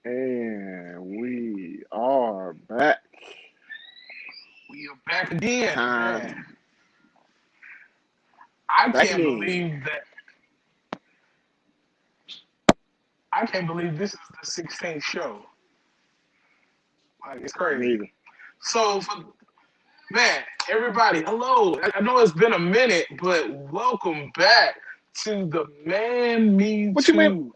And we are back. We are back again, Time man. I back can't again. believe that. I can't believe this is the 16th show. Like it's crazy. Neither. So, man, everybody, hello. I know it's been a minute, but welcome back to the Man Me What you mean? Too.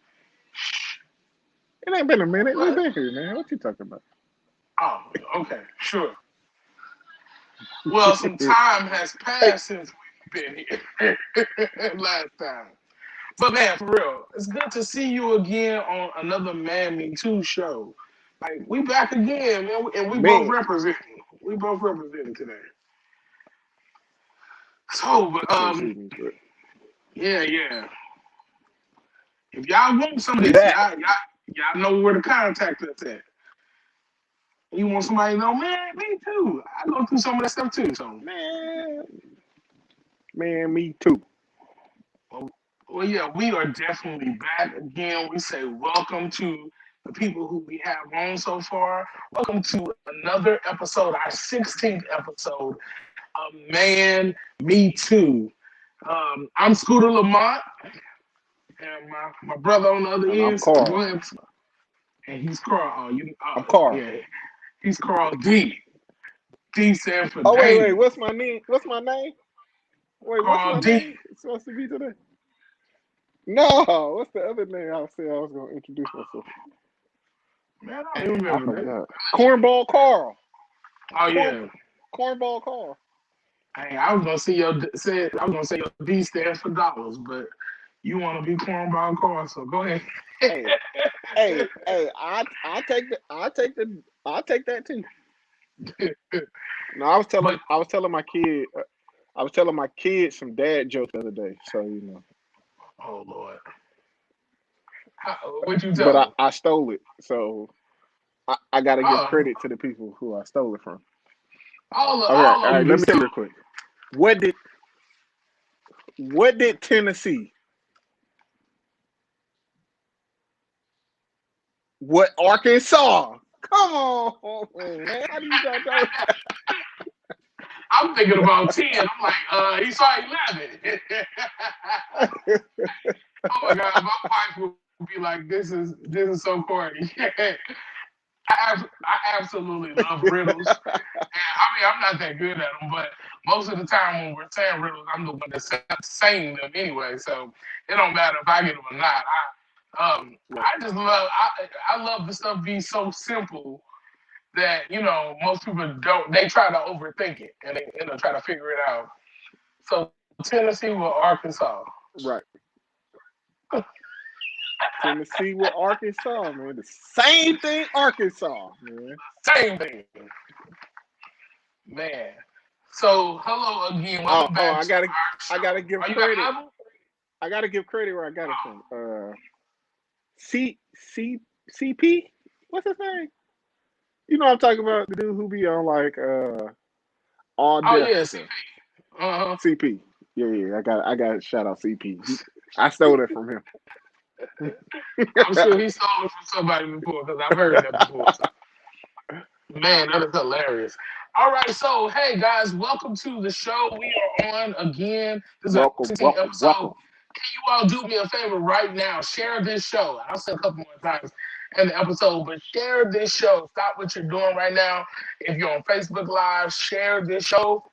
It ain't been a minute. We've What? been here, man. What you talking about? Oh, okay, sure. Well, some time has Hey, passed since we've been here last time. But man, for real, it's good to see you again on another Man Me Too show. Like we back again, man, and we both man. representing. We both representing today. So, but Proceedings, but yeah, yeah. If y'all want some of we this, back. y'all know where to contact us at. You want somebody to know, man, me too. I go through some of that stuff too. So, Man, man, me too. well, well, yeah, we are definitely back again. We say welcome to the people who we have on so far. Welcome to another episode, our 16th episode of Man Me Too. I'm Scooter Lamont, and my brother on the other And I'm end. Go Carl. ahead, and he's Carl. I'm Carl. Yeah, he's Carl D. D stands for Oh wait. David. What's my name? What's my name? Wait, what's Carl my D. name? It's supposed to be today. No, what's the other name I said I was gonna introduce myself? Man, I don't even I remember that. forgot. Cornball Carl. Oh Corn yeah. Cornball Carl. Hey, I was gonna say your D stands for dollars, but you want to be cornball car, so go ahead. Hey, hey, I take that too. No, But I was telling my kid some dad jokes the other day. So oh Lord, what you but tell him? I stole it. So I got to give Oh, credit to the people who I stole it from. all All of right. them Let be me tell you so. real quick. What did what did Tennessee? What Arkansas? Come on, man. How do you not know I'm thinking about 10. I'm like, he saw 11. Oh my God, my wife would be like, this is so corny. I absolutely love riddles. I mean, I'm not that good at them, but most of the time when we're saying riddles, I'm the one that's saying them anyway. So it don't matter if I get them or not. that? I just I love the stuff being so simple that most people don't. They try to overthink it and they try to figure it out. So Tennessee with Arkansas, Right. Tennessee with Arkansas, man. The same thing, Arkansas, man. same thing, man. So hello again, welcome Oh, back to our I gotta show. give Oh, you got credit. Bible? I gotta give credit where I got it Oh, from. CP. What's his name? You know what I'm talking about? The dude who be on like all oh death yeah, stuff. CP. Uh-huh. CP. Yeah. I got to shout out CP. I stole it from him. I'm sure he stole it from somebody before because I've heard that before. So, man, that is hilarious. All right, so hey guys, welcome to the show. We are on again. This is our Welcome, 16th welcome, episode. welcome. Can you all do me a favor right now? Share this show. I'll say a couple more times in the episode, but share this show. Stop what you're doing right now. If you're on Facebook Live, share this show.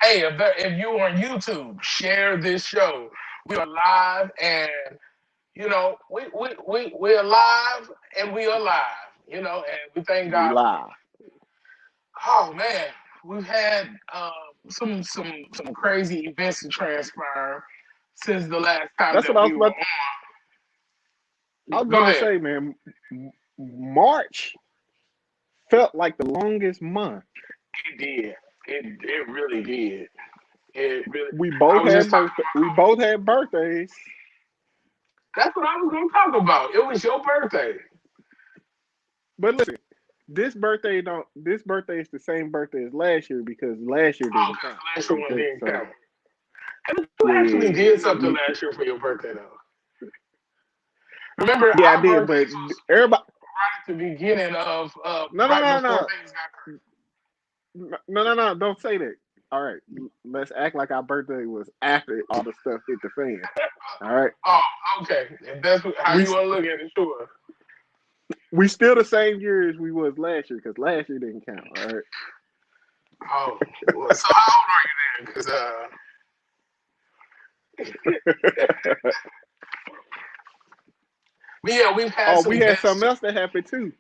Hey, if you're on YouTube, share this show. We are live and we're alive and we are live, and we thank We God for it. live. Oh man, we've had some crazy events to transpire since the last time That's what that I we was were about. I on. was Go about to ahead. say, man. March felt like the longest month. It did. It really did. It really. We I both was had just talking birthday. We both had birthdays. That's what I was going to talk about. It was your birthday. But listen, this birthday is the same birthday as last year because last year Oh, didn't count. because last year one didn't So count. And you actually yeah, did something you, last year for your birthday, though. Remember, yeah, I our did. But birthdays was everybody, the beginning of No, no, right no, before no, things got. no, no, no. Don't say that. All right, let's act like our birthday was after all the stuff hit the fan. All right, Oh, okay. If that's how we you want to look at it, sure. we still the same year as we was last year because last year didn't count. All right. Oh, well, so how old are you then? Because yeah, we've had Oh, some we had events. something else that happened too.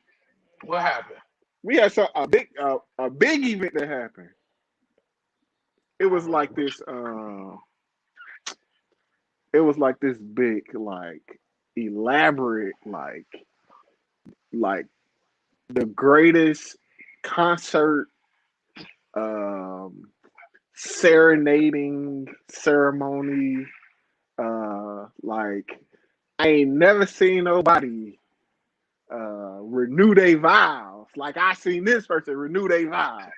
What happened? We had a big event that happened. It was like this. It was like this big, like elaborate, like the greatest concert, um, serenading ceremony. Like I ain't never seen nobody renew their vows. Like I seen this person renew their vows.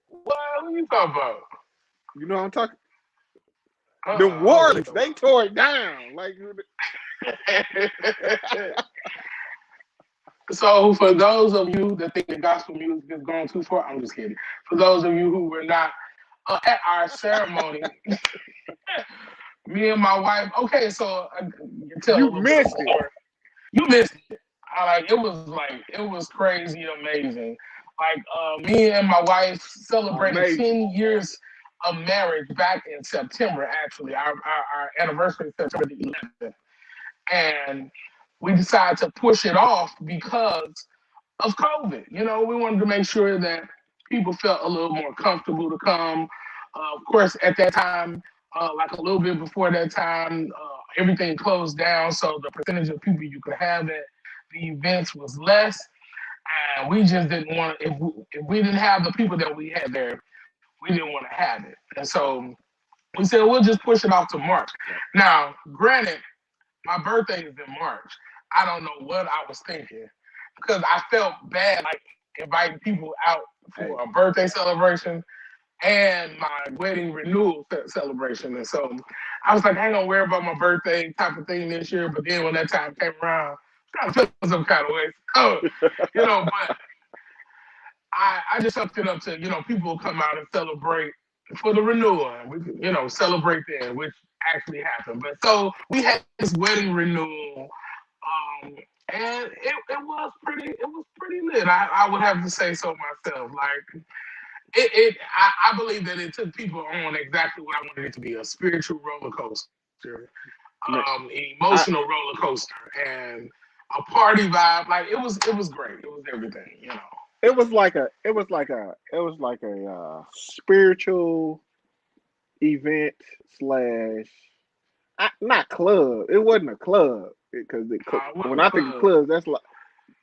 What are you talking about? You know what I'm talking? I The don't know what you Warlocks, talking they tore it down. Like about. So, for those of you that think the gospel music is going too far, I'm just kidding. For those of you who were not at our ceremony, me and my wife. Okay, so I can tell a you little bit of missed the it. story. You missed it. It was crazy, amazing. Me and my wife celebrated Amazing. 10 years of marriage back in September. Actually, our anniversary is September the 11th, and we decided to push it off because of COVID. You know, we wanted to make sure that people felt a little more comfortable to come. Of course, at that time, like a little bit before that time, everything closed down, so the percentage of people you could have at the events was less. And we just didn't want to, if we didn't have the people that we had there, we didn't want to have it. And so we said, we'll just push it off to March. Now, granted, my birthday is in March. I don't know what I was thinking because I felt bad like inviting people out Hey, for a birthday celebration and my wedding renewal celebration. And so I was like, I ain't gonna worry about my birthday type of thing this year. But then when that time came around, I was feeling some kind of way. Oh, but I just upped it up to, people come out and celebrate for the renewal. And we could, celebrate then, which actually happened. But so we had this wedding renewal, and it was pretty lit. I would have to say so myself. Like I believe that it took people on exactly what I wanted it to be, a spiritual roller coaster, man, an I, emotional roller coaster, and a party vibe. Like it was great. It was everything. it was like a spiritual event slash not club. It wasn't a club because It when wasn't a I think of club. clubs,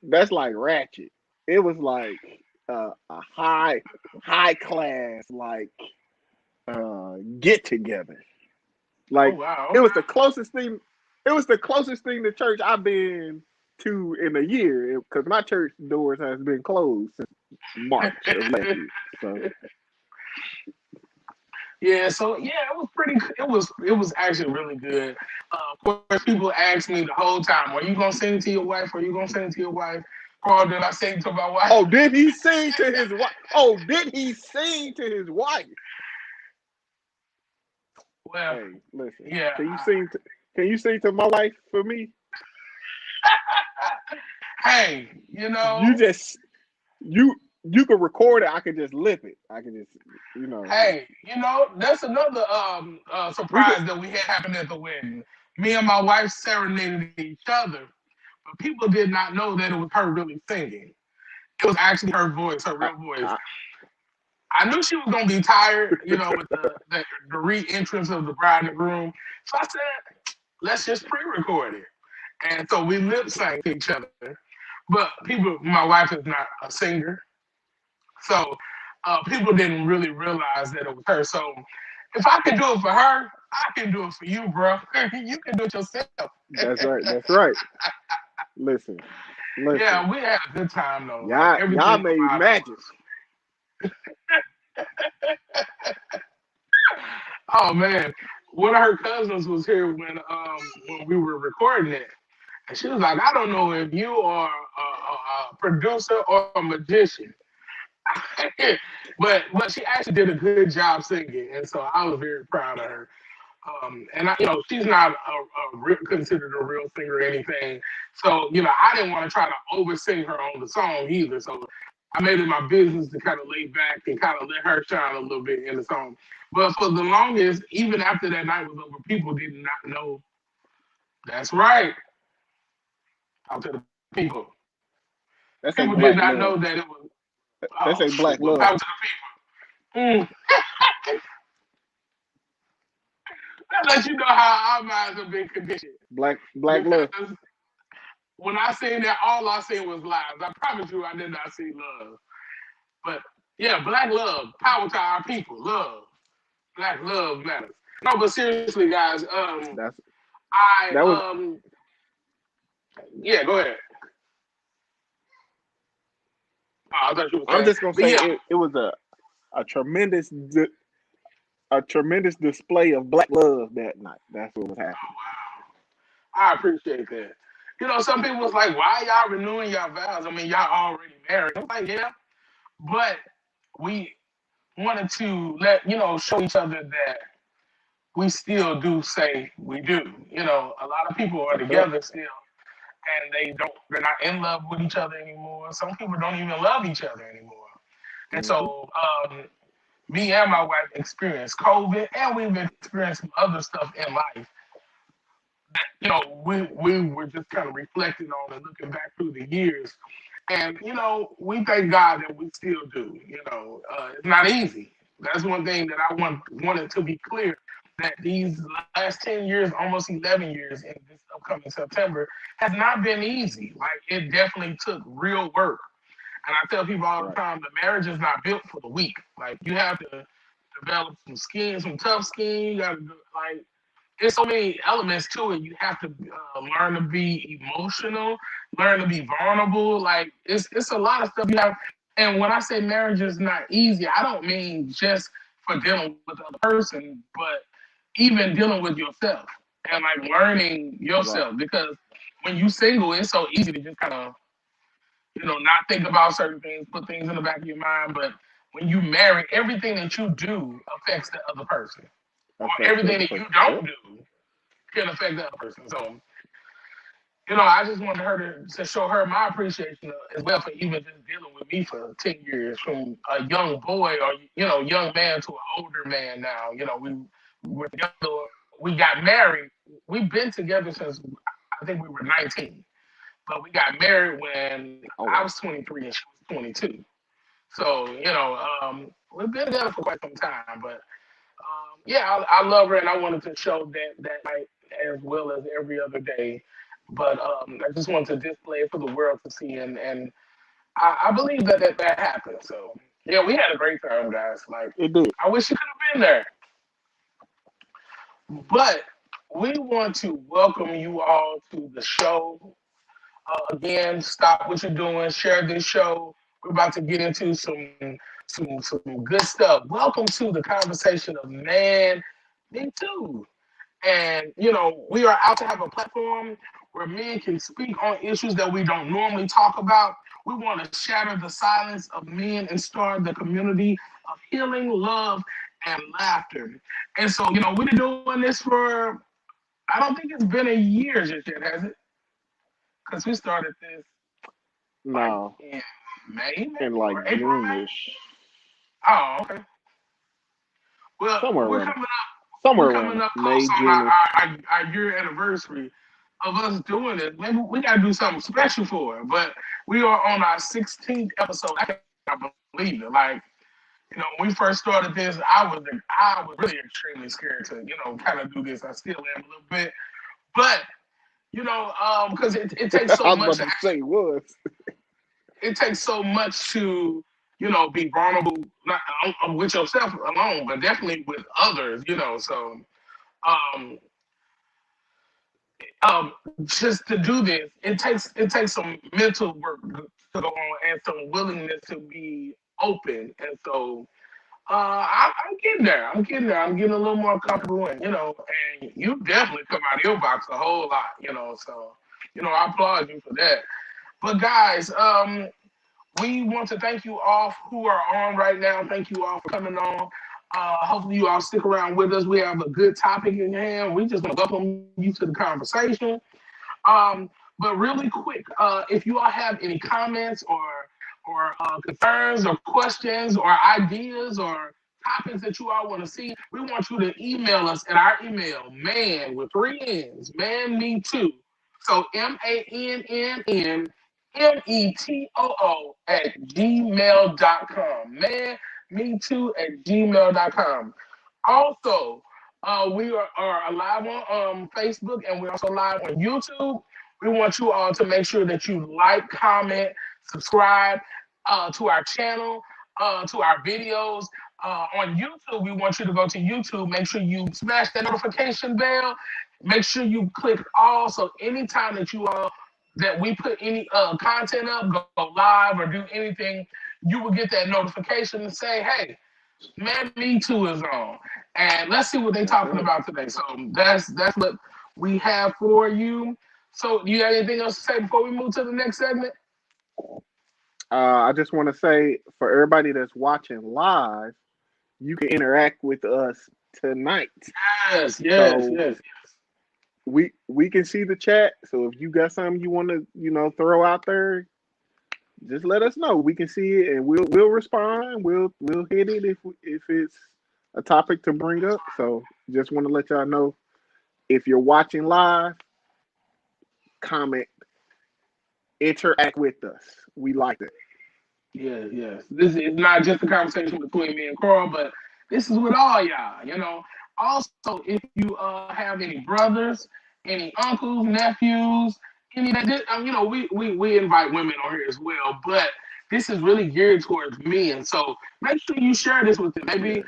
that's like ratchet. It was like a high class like get together. Oh Like wow. it was Okay. the closest thing. It was the closest thing to church I've been to in a year because my church doors has been closed since March of last year. So Yeah, so yeah, it was pretty. It was actually really good. Of course, people asked me the whole time, "Are you gonna send it to your wife? Are you gonna send it to your wife?" Or did I send it to my wife? oh, did he sing to his wife? Oh, did he sing to his wife? Well, Hey, listen. yeah. Can you sing to my wife for me? Hey, You just you can record it. I can just lip it. I can just hey, that's another we could. surprise that we had happen at the wedding. Me and my wife serenaded each other, but people did not know that it was her really singing. It was actually her voice, her I, real voice. I, I knew she was gonna be tired, with the re-entrance of the bride and the groom. So I said, let's just pre-record it. And so we lip sang to each other. But my wife is not a singer, so people didn't really realize that it was her. So if I can do it for her, I can do it for you, bro. You can do it yourself. that's right. That's right. Listen, listen. Yeah, we had a good time though. Like Y'all everything made about it magic. was. Oh man, one of her cousins was here when we were recording it, and she was like, "I don't know if you are producer or a magician. but she actually did a good job singing, and so I was very proud of her. And she's not considered a real singer or anything. So I didn't want to try to oversing her on the song either. So I made it my business to kind of lay back and kind of let her shine a little bit in the song. But for the longest, even after that night was over, people did not know. That's right. Out to the people. That's a People did black not know love. that it was. That's Oh a shoot! black Well, love. power to the people. That lets you know how our minds have been conditioned. Black love. Because when I seen that, all I seen was lies. I promise you, I did not see love. But yeah, black love, power to our people, love, black love matters. No, but seriously, guys, That's I that was. yeah, go ahead. Oh, I thought you were I'm saying, just gonna but say yeah. it was a tremendous a tremendous display of black love that night. That's what was happening. I appreciate that. Some people was like, why y'all renewing y'all vows? I mean, y'all already married. I'm like, yeah, but we wanted to show each other that we still do say we do. A lot of people are That's up. together still and they're not in love with each other anymore. Some people don't even love each other anymore. And Hmm. so me and my wife experienced COVID and we've experienced some other stuff in life. We were just kind of reflecting on and looking back through the years. And, we thank God that we still do. It's not easy. That's one thing that I wanted to be clear that these last 10 years, almost 11 years in this upcoming September, has not been easy. Like, it definitely took real work. And I tell people all the Right. time, the marriage is not built for the weak. Like, you have to develop some skin, some tough skin. You got to, like, there's so many elements to it. You have to learn to be emotional, learn to be vulnerable. Like it's a lot of stuff you have. And when I say marriage is not easy, I don't mean just for dealing with the other person, but even dealing with yourself and like learning Right. yourself. Because when you single, it's so easy to just kind of not think about certain things, put things in the back of your mind. But when you marry, everything that you do affects the other person, or Affects the everything other that you person. don't Yep. do can affect the other person. So, I just wanted her to show her my appreciation as well for even just dealing with me for 10 years from a young boy or, young man to an older man now. We were together, we got married. We've been together since I think we were 19, but we got married when Oh I wow. was 23 and she was 22. So, we've been together for quite some time, but yeah, I love her, and I wanted to show that night as well as every other day. But I just wanted to display it for the world to see, and I believe that happened. So yeah, we had a great time, guys. Like It did. I wish you could have been there, but we want to welcome you all to the show. Again, stop what you're doing, share this show. We're about to get into some good stuff. Welcome to the conversation of man, me too. And, we are out to have a platform where men can speak on issues that we don't normally talk about. We want to shatter the silence of men and start the community of healing, love, and laughter. And so, we've been doing this for, I don't think it's been a year just yet, has it? Because we started this like No. in May, In maybe, like or April, May. June-ish. Oh, okay. Well, Somewhere we're around coming we're somewhere coming around up May, close on June-ish. our year anniversary of us doing it. Maybe we gotta do something special for it. But we are on our 16th episode. I can't believe it. Like, when we first started this, I was really extremely scared to, kind of do this. I still am a little bit. But, because it takes so I was much about to to say was. it takes so much to be vulnerable not with yourself alone, but definitely with others. So um, just to do this, it takes some mental work to go on and some willingness to be open. And so I'm getting there. I'm getting there. I'm getting a little more comfortable, and you definitely come out of your box a whole lot. So I applaud you for that. But guys, we want to thank you all who are on right now. Thank you all for coming on. Hopefully, you all stick around with us. We have a good topic in hand. We just want to welcome you to the conversation. Um, but really quick, if you all have any comments or concerns or questions or ideas or topics that you all want to see, we want you to email us at our email, man with three N's, man me too. So MANNNMETOO at gmail.com. Man me too at gmail.com. Also, we are live on Facebook and we're also live on YouTube. We want you all to make sure that you like, comment, subscribe to our channel, to our videos. On YouTube, we want you to go to YouTube. Make sure you smash that notification bell. Make sure you click all. So anytime that we put any content up, go live or do anything, you will get that notification and say, "Hey, Man, Me Too is on." And let's see what they're That's talking right. about today. So that's what we have for you. So, do you have anything else to say before we move to the next segment? I just want to say for everybody that's watching live, you can interact with us tonight. Yes, yes, So yes. we can see the chat. So if you got something you want to throw out there, just let us know. We can see it and we'll respond. We'll hit it if it's a topic to bring up. So just want to let y'all know if you're watching live, comment, interact with us. We like it. Yes, yes. This is not just a conversation between me and Carl, but this is with all y'all, you know. Also, if you have any brothers, any uncles, nephews, any that we invite women on here as well, but this is really geared towards men. So make sure you share this with them. Maybe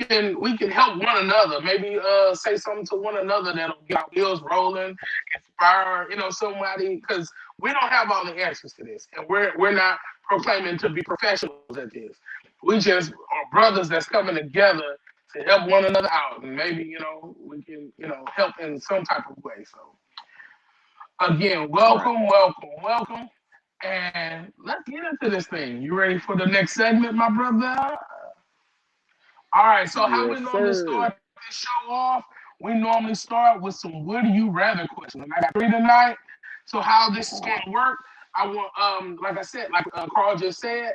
Yeah. we can help one another. Maybe say something to one another that'll get our wheels rolling, inspire, somebody, because we don't have all the answers to this. And we're not proclaiming to be professionals at this. We just are brothers that's coming together to help one another out, and maybe we can help in some type of way. So again, Right. welcome, welcome, welcome, and let's get into this thing. You ready for the next segment, my brother? All right. So how we Yes, normally sir. start this show off? We normally start with some "Would you rather" questions. And I got three tonight. So how this is going to work? I want, like I said, like Carl just said,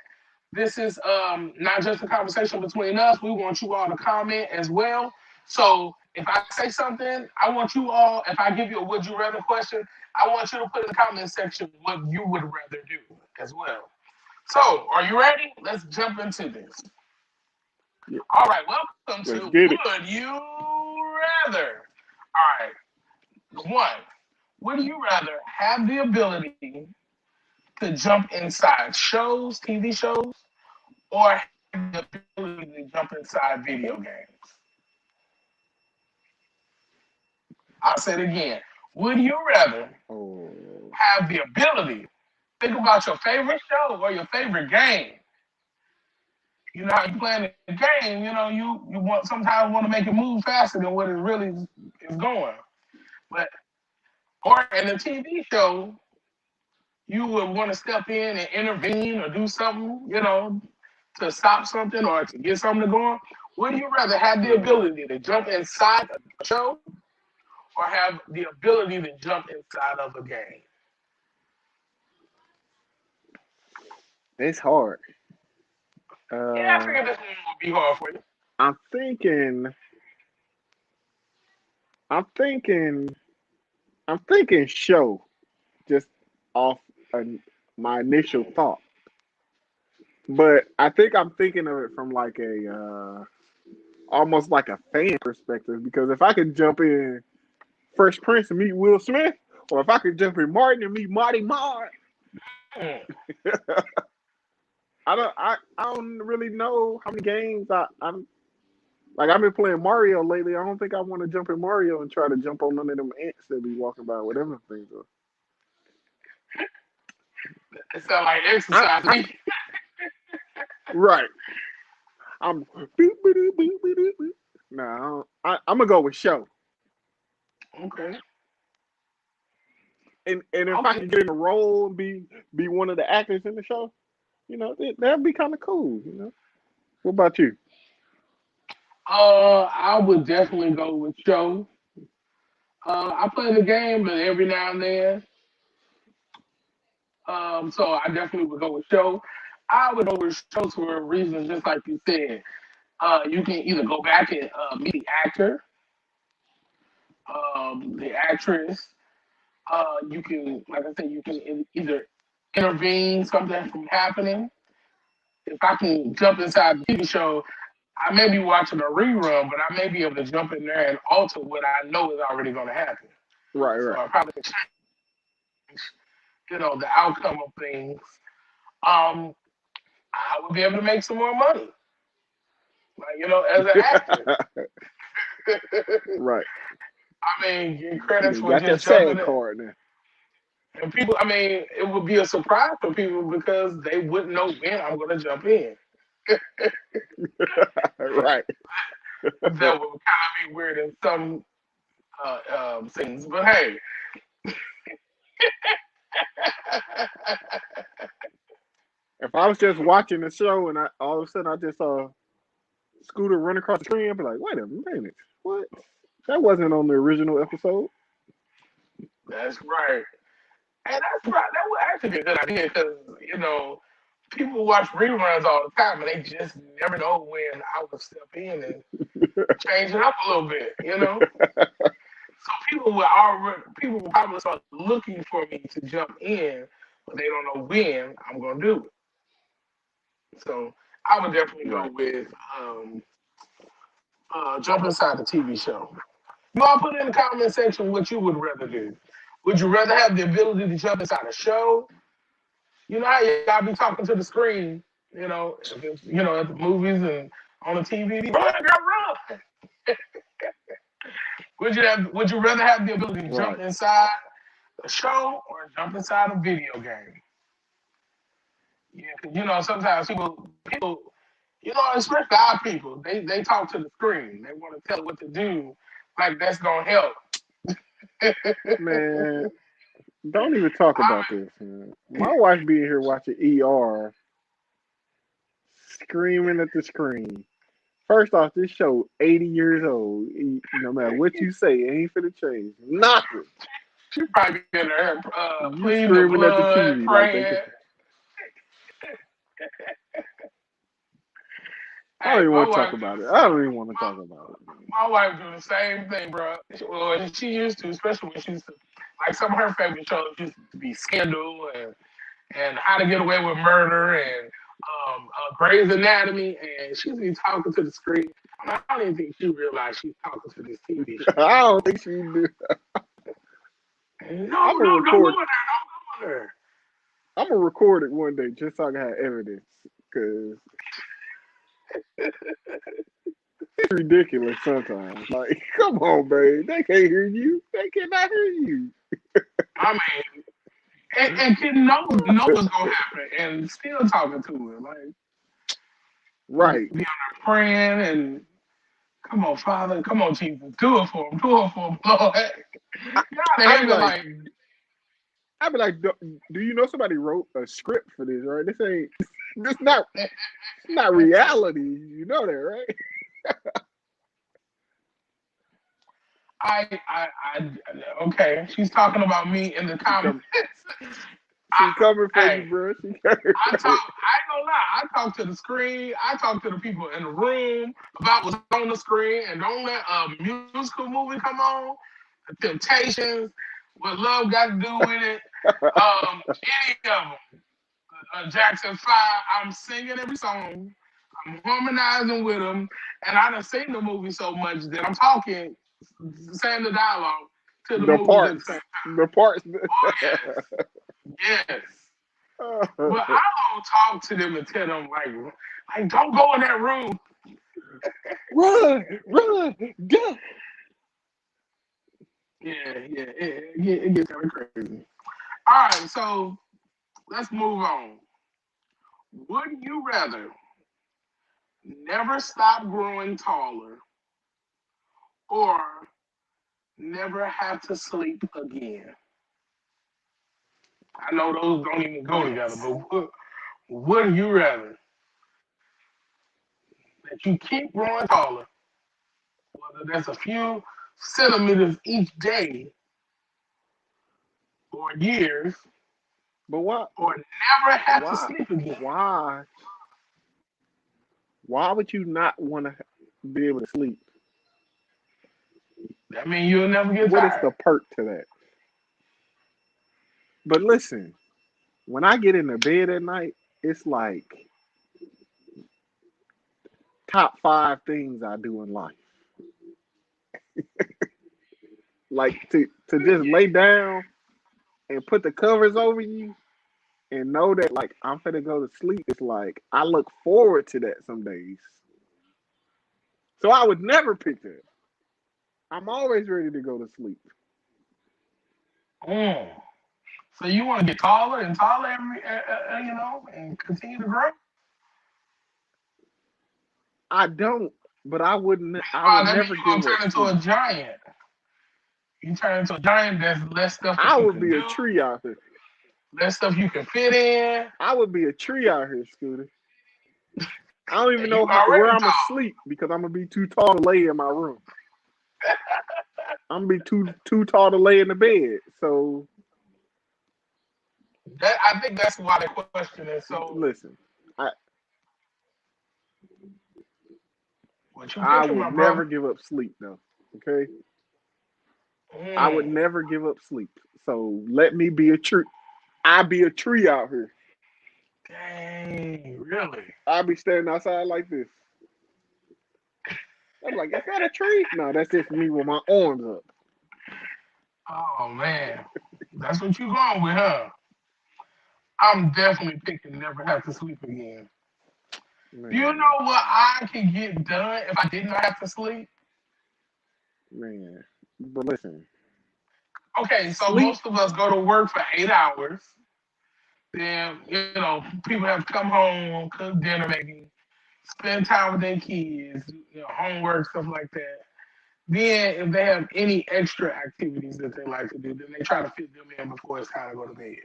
this is not just a conversation between us. We want you all to comment as well. So if I say something, I want you all. If I give you a "Would you rather" question, I want you to put in the comment section what you would rather do as well. So, are you ready? Let's jump into this. Yeah, All right, welcome to let's get it. Would You Rather. All right, one, would you rather have the ability to jump inside shows, TV shows, or have the ability to jump inside video games? I'll say it again. Would you rather Oh, have the ability, think about your favorite show or your favorite game? You know how you playing the game, you want sometimes want to make it move faster than what it really is going. But or in a TV show, you would want to step in and intervene or do something, to stop something or to get something to go on. Would you rather have the uh, ability to jump inside a show or have the ability to jump inside of a game? it's hard. Yeah, I Uh, figured this one would be hard for you. I'm thinking. I'm thinking. I'm thinking show. Just off an, my initial thought, but I think I'm thinking of it from like a almost like a fan perspective. Because if I could jump in Fresh Prince and meet Will Smith, or if I could jump in Martin and meet Marty Marr, Hmm. I don't really know how many games I'm like. I've been playing Mario lately. I don't think I want to jump in Mario and try to jump on none of them ants that be walking by, whatever things It sounds like are. exercise to me. Right. I'm boop, boop, boop, boop, boop, boop. No, I'm gonna go with show. Okay. and if I Okay. could get in a role and be one of the actors in the show, that'd be kind of cool. What about you? I would definitely go with show. I play the game, but every now and then. So I definitely would go with show. I would go with show for a reason, just like you said. You can either go back and meet the actor, the actress. You can, like I said, you can either intervene something from happening. If I can jump inside the TV show, I may be watching a rerun, but I may be able to jump in there and alter what I know is already going to happen. Right, So right. I probably can change, the outcome of things. Um, I would be able to make some more money, like as an actor. Right. I mean, get You credits done for got that just jumping sad in. card now. And people, I mean, it would be a surprise for people because they wouldn't know when I'm going to jump in. Right. That would kind of be weird in some scenes. But hey, If I was just watching the show and all of a sudden I just saw Scooter run across the screen, I'd be like, wait a minute, what? That wasn't on the original episode. that's right. And that's right. That would actually be a good idea because, people watch reruns all the time and they just never know when I would step in and change it up a little bit. So people will probably start looking for me to jump in, but they don't know when I'm gonna do it. So I would definitely go Right. with jump inside the TV show. You all put in the comment section what you would rather do. Would you rather have the ability to jump inside a show? You know how y'all be talking to the screen, at the movies and on the TV, run, girl, run. Would you rather have the ability to jump Right. inside a show or jump inside a video game? Yeah, 'cause, sometimes people, especially our people, they talk to the screen. They want to tell it what to do, like that's gonna help. Man, don't even talk about this, man. My wife being here watching ER, screaming at the screen. First off, this show 80 years old. No matter what you say, it ain't finna change. Nothing. She probably in there You pleading the screaming at the blood, TV like they. praying. I don't Hey, even my want to talk wife about it. do I don't even want to talk about it. my wife do the same thing, bro. Well, she used to, especially when she used to, like some of her favorite shows used to be Scandal and How to Get Away with Murder and Grey's Anatomy, and she'd be talking to the screen. I don't even think she realized she's talking to this TV show. I don't think she do. No, I'm gonna no, don't go record. in there, don't go in there. I'm gonna record it one day just so I can have evidence. Cause it's ridiculous sometimes. Like, come on, babe. They can't hear you. They cannot hear you. I mean, and kid know what's gonna happen, and still talking to her. Like, be Right. on there praying and come on, Father, come on, Jesus, do it for him, Lord. I, God, I be heaven, like, like, do you know somebody wrote a script for this? Right? This ain't. This not reality. You know that, right? okay. She's talking about me in the She comments. come. I, She coming for you, hey, bro. She coming I for you. ain't gonna lie. I talk to the screen. I talk to the people in the room about what's on the screen, and don't let a musical movie come on. The Temptations, what love got to do with it. Any of them. Jackson 5. I'm singing every song. I'm harmonizing with them, and I done seen the movie so much that I'm talking, saying the dialogue to the The movies at the parts. same time. The parts. Oh yes, yes. But I don't talk to them and tell them like don't go in that room. Run, run, go. It gets kind of crazy. All right, so let's move on. Would you rather never stop growing taller or never have to sleep again? I know those don't even go together, but would you rather that you keep growing taller, whether that's a few centimeters each day or years, But why? or never have to Why? sleep again? Why? Why would you not want to be able to sleep? That means you'll never get What is the tired. perk to that? But listen, when I get in the bed at night, it's like top five things I do in life. Like to just lay down and put the covers over you and know that like I'm finna go to sleep. It's like I look forward to that some days. So I would never pick that. I'm always ready to go to sleep. Mm. So you want to get taller and taller and continue to grow? I don't, but I wouldn't. I Wow, would that means never you're gonna give up turn into sleep. a giant. You turn into a giant. There's less stuff that I you would can be a do, tree out here. less stuff you can fit in. I would be a tree out here, Scooter. I don't even And you know where already I'm gonna tall. sleep because I'm gonna be too tall to lay in my room. I'm gonna be too tall to lay in the bed. So I think that's why the question is so. listen, I What you I picking, would my brother? never give up sleep though. Okay, I would Mm, never give up sleep. So let me be a tree. I be a tree out here. dang, really? I be standing outside like this. I'm like, is that a tree? No, that's just me with my arms up. Oh man, that's what you going with, huh? I'm definitely picking never have to sleep again. Do you Man, know what I can get done if I did not have to sleep? man. But listen, Okay, so sleep most of us go to work for 8 hours. Then, people have to come home, cook dinner, maybe spend time with their kids, homework, stuff like that. Then, if they have any extra activities that they like to do, then they try to fit them in before it's time to go to bed.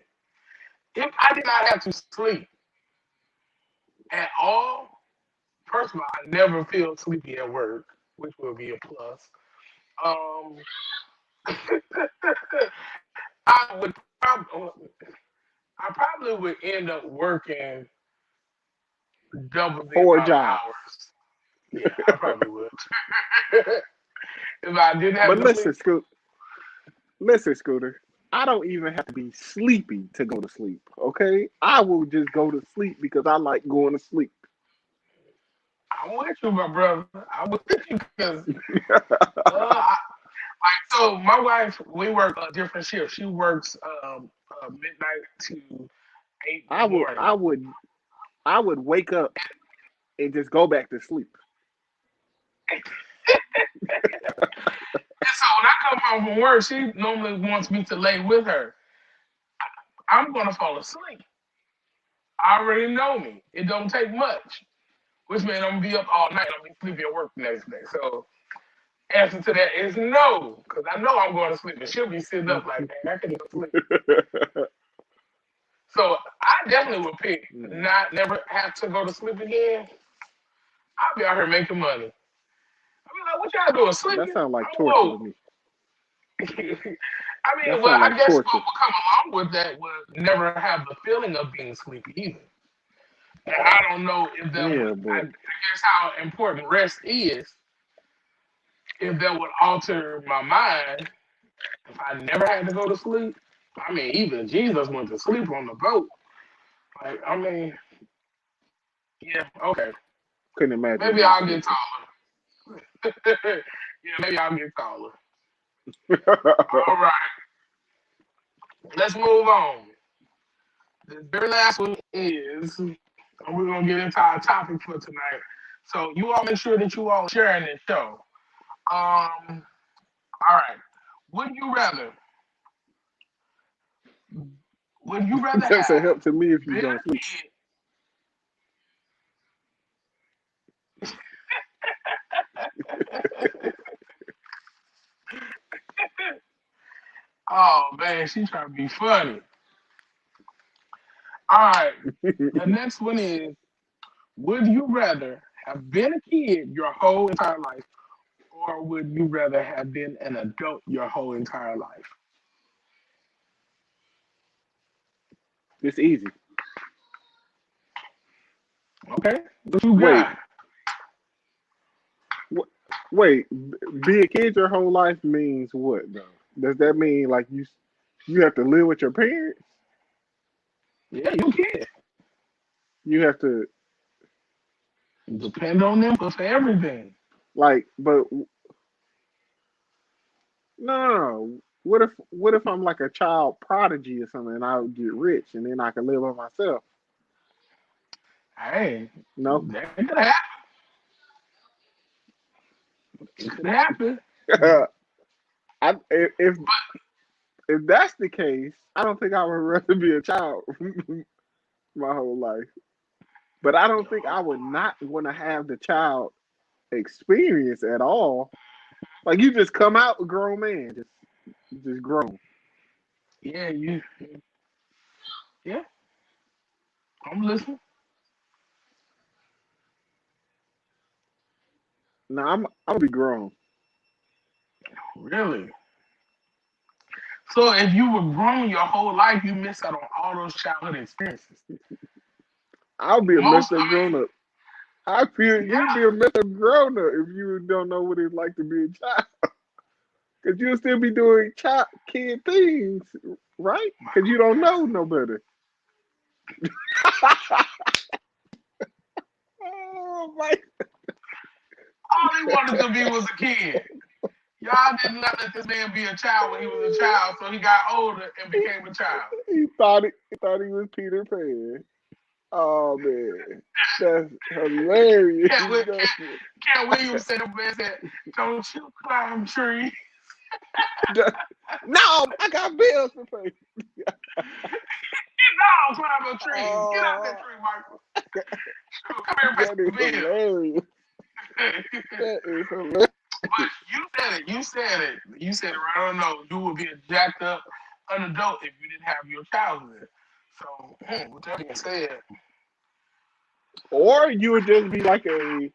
If I did not have to sleep at all, first of all, I never feel sleepy at work, which will be a plus. Um, I would I probably would end up working double the 4 amount of jobs. hours. Yeah, I probably would. If I didn't have But to sleep. listen, Scooter. I don't even have to be sleepy to go to sleep. Okay, I will just go to sleep because I like going to sleep. I'm with you, my brother. I'm with you because I, so my wife, we work a different shift. She works midnight to 8 in I the would, morning. I would, I would wake up and just go back to sleep. And so when I come home from work, she normally wants me to lay with her. I'm gonna fall asleep. I already know me. It don't take much, which means I'm gonna be up all night. I'm gonna be sleepy at work the next day. So answer to that is no, because I know I'm going to sleep, and she'll be sitting up like, man, I can't go to sleep. So I definitely would pick Man, not never have to go to sleep again. I'll be out here making money. I'll be like, what y'all doing, that sleeping? sounds like I'm torture to woke. me. I That mean, well, sounds I like guess what torture. would come along with that would never have the feeling of being sleepy either. And I don't know if that would, Yeah, I but guess how important rest is, if that would alter my mind if I never had to go to sleep. I mean, even Jesus went to sleep on the boat. Like, I mean, yeah, okay. couldn't imagine Maybe being I'll get sleepy. taller. Yeah, maybe I'll get taller. All right, let's move on. The very last one is, and we're gonna get into our topic for tonight. So you all make sure that you all are sharing this show. All right. Would you rather? Would you rather That's a have help to me if you bitter don't sleep. kids? Oh man, she trying to be funny. All right. The next one is: would you rather have been a kid your whole entire life, or would you rather have been an adult your whole entire life? It's easy. Okay. What you Wait, got? wait. Be a kid your whole life means what though? Does that mean like you have to live with your parents? Yeah, you can. You have to Depend on them for everything. like, but no. What if I'm like a child prodigy or something and I would get rich and then I can live by myself? Hey, No. that could happen. It could happen. If that's the case, I don't think I would rather be a child my whole life. But I don't think I would not want to have the child experience at all. Like you just come out a grown man, just grown. Yeah, yeah, I'm listening. No, I'm gonna be grown. Really? So if you were grown your whole life, you missed out on all those childhood experiences. I'll be a Most, messed up grown up. I feel yeah, you'd be a messed up grown up if you don't know what it's like to be a child. Cause you'll still be doing child kid things, right? Cause you don't know no better. Oh my! all he wanted to be was a kid. Y'all did not let this man be a child when he was a child, so he got older and became a child. He thought he was Peter Pan. Oh man, that's hilarious. Cat, Cat Williams said, the man said, "Don't you climb trees." No, I got bills to pay. No, climb up trees. Get out that Oh, tree, Michael. Come here and that is pay some hilarious. bills. That is hilarious. But you said it. You said it. You said it right on the nose. You would be a jacked up an adult if you didn't have your childhood. So, with that being said, Or you would just be like a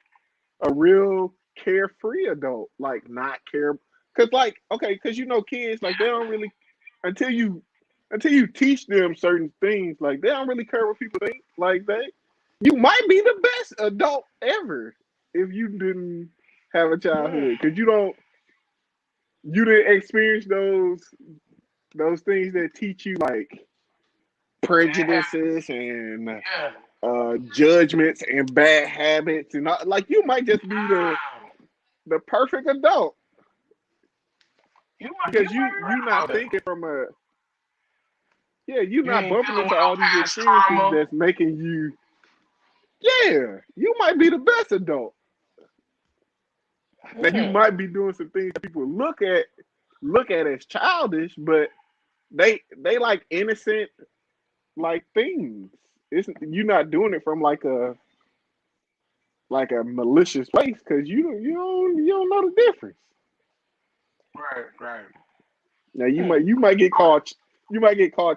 real carefree adult, like not care. Cause like okay, cause you know kids like they don't really until you until you teach them certain things like they don't really care what people think like that. You might be the best adult ever if you didn't have a hmm, childhood because you didn't experience those things that teach you like bad prejudices habits. and Yeah. judgments and bad habits and all, like you might just be Ah, the perfect adult you because might you be you right not about it. thinking from a yeah you're You not ain't bumping dealing with into no all these past experiences trauma. that's making you yeah you might be the best adult. Now you Hmm. might be doing some things that people look at as childish, but they like innocent like things. It's you're not doing it from like a malicious place because you don't know the difference. Right, right. Now you Hmm. might you might get called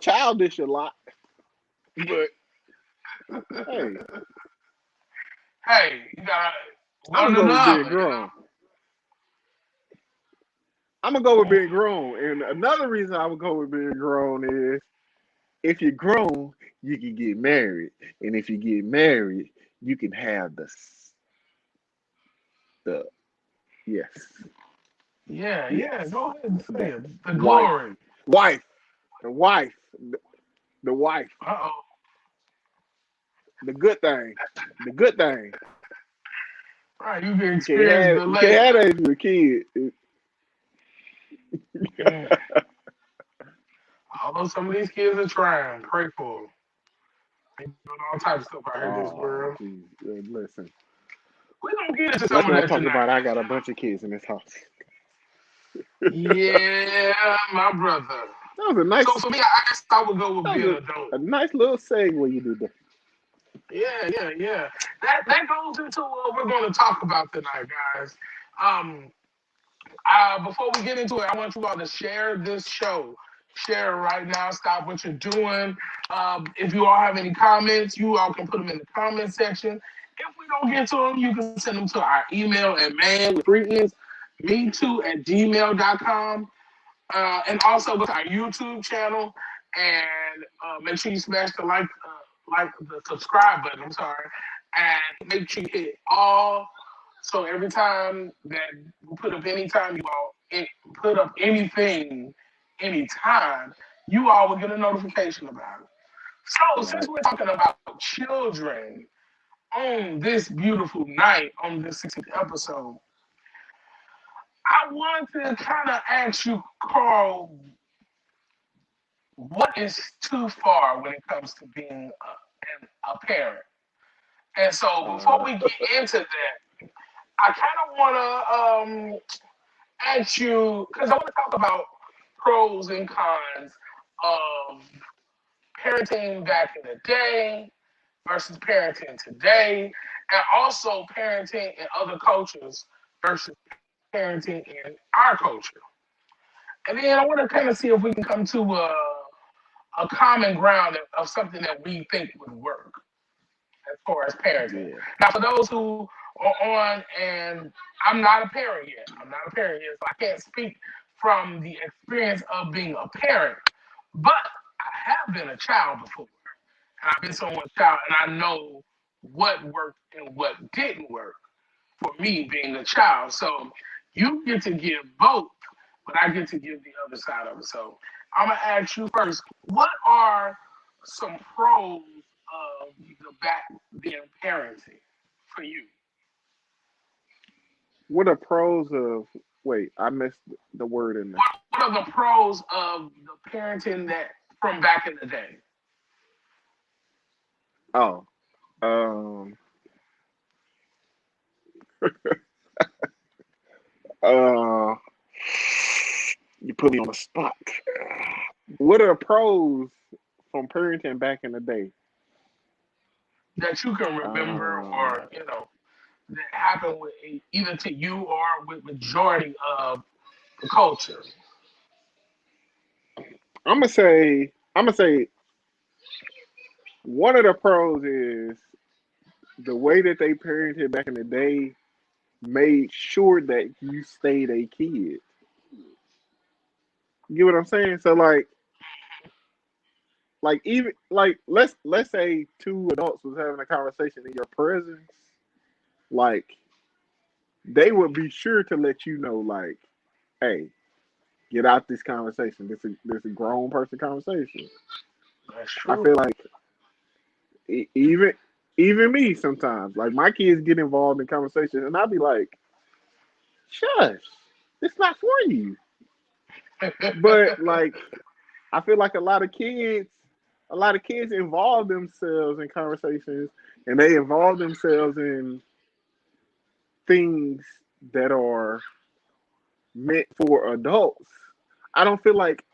childish a lot, but hey, Hey, you got I'm one gonna or go the with being other, you grown. I'm gonna go with know? being grown, and another reason I would go with being grown is if you're grown, you can get married, and if you get married, you can have the yes Yeah, yeah. yes Go ahead and say the it. The wife glory. wife the wife the wife Uh oh. the good thing the good thing. Right, you can You can't experience have the you can't late. have that as a kid. Mm. Although some of these kids are trying, pray for them. They doing all types of stuff out here in this Oh, world. geez. Listen. We gonna get into some Let's of not that talk tonight. about I got a bunch of kids in this house. Yeah, my brother. That was a So nice for me, I guess I would go with that being was an adult. a nice little segue you did there. Yeah, yeah, yeah. That goes into what we're going to talk about tonight, guys. Um, before we get into it, I want you all to share this show. share it right now. Stop what you're doing. If you all have any comments, you all can put them in the comment section. If we don't get to them, you can send them to our email at me too@gmail.com. And also with our YouTube channel. And make sure you smash the like the subscribe button. I'm sorry, and make sure you hit all. So every time that we put up anytime you all put up anything, anytime, you all will get a notification about it. So since Right. we're talking about children on this beautiful night, on this 16th episode, I want to kind of ask you, Carl, what is too far when it comes to being a parent? And so before Uh, we get into that, I kind of want to ask you, because I want to talk about pros and cons of parenting back in the day versus parenting today, and also parenting in other cultures versus parenting in our culture. And then I want to kind of see if we can come to a common ground of something that we think would work as far as parenting. yeah. Now, for those who are on, and I'm not a parent yet, so I can't speak from the experience of being a parent, but I have been a child before, and I've been someone's child, and I know what worked and what didn't work for me being a child. So you get to give both, but I get to give the other side of it. So I'm gonna ask you first, what are some pros of the back then parenting for you? What are pros of? Wait, I missed the word in there. What are the pros of the parenting that from back in the day? Oh, um, uh, you put me on the spot. What are pros from parenting back in the day? That you can remember, Uh, or that happened with either to you or with majority of the culture. I'm gonna say one of the pros is the way that they parented back in the day made sure that you stayed a kid. You get what I'm saying? So like even like let's say two adults was having a conversation in your presence, like they would be sure to let you know, like, hey, get out this conversation. This a grown person conversation. That's I true. feel like even me sometimes, like my kids get involved in conversations, and I'll be like, shush, it's not for you. But like I feel like a lot of kids involve themselves in conversations, and they involve themselves in things that are meant for adults. I don't feel like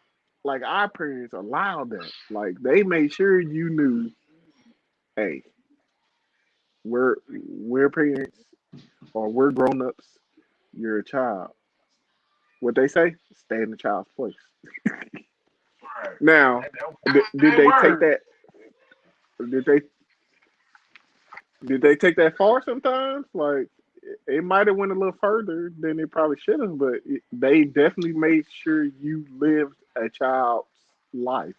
our parents allowed that. Like they made sure you knew, hey, we're parents or we're grown ups. You're a child. What they say, stay in the child's place. Right. Now, That was did their they take word. that? Did they take that far? Sometimes, like it might have went a little further than it probably should have, but they definitely made sure you lived a child's life.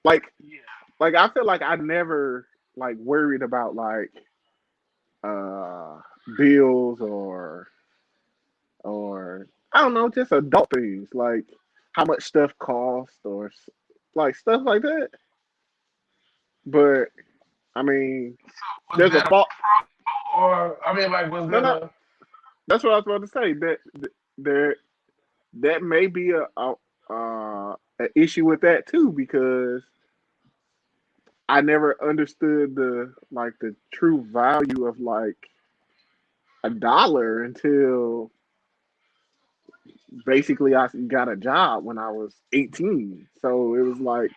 Like Yeah. I feel like I never like worried about like uh bills or I don't know, just adult things like how much stuff costs or like stuff like that. But I mean, Was there's a that a fault. pro, or I mean, like, was No, that no, a that's what I was about to say. There that may be an issue with that too because I never understood the true value of like $1 until basically I got a job when I was 18. So it was like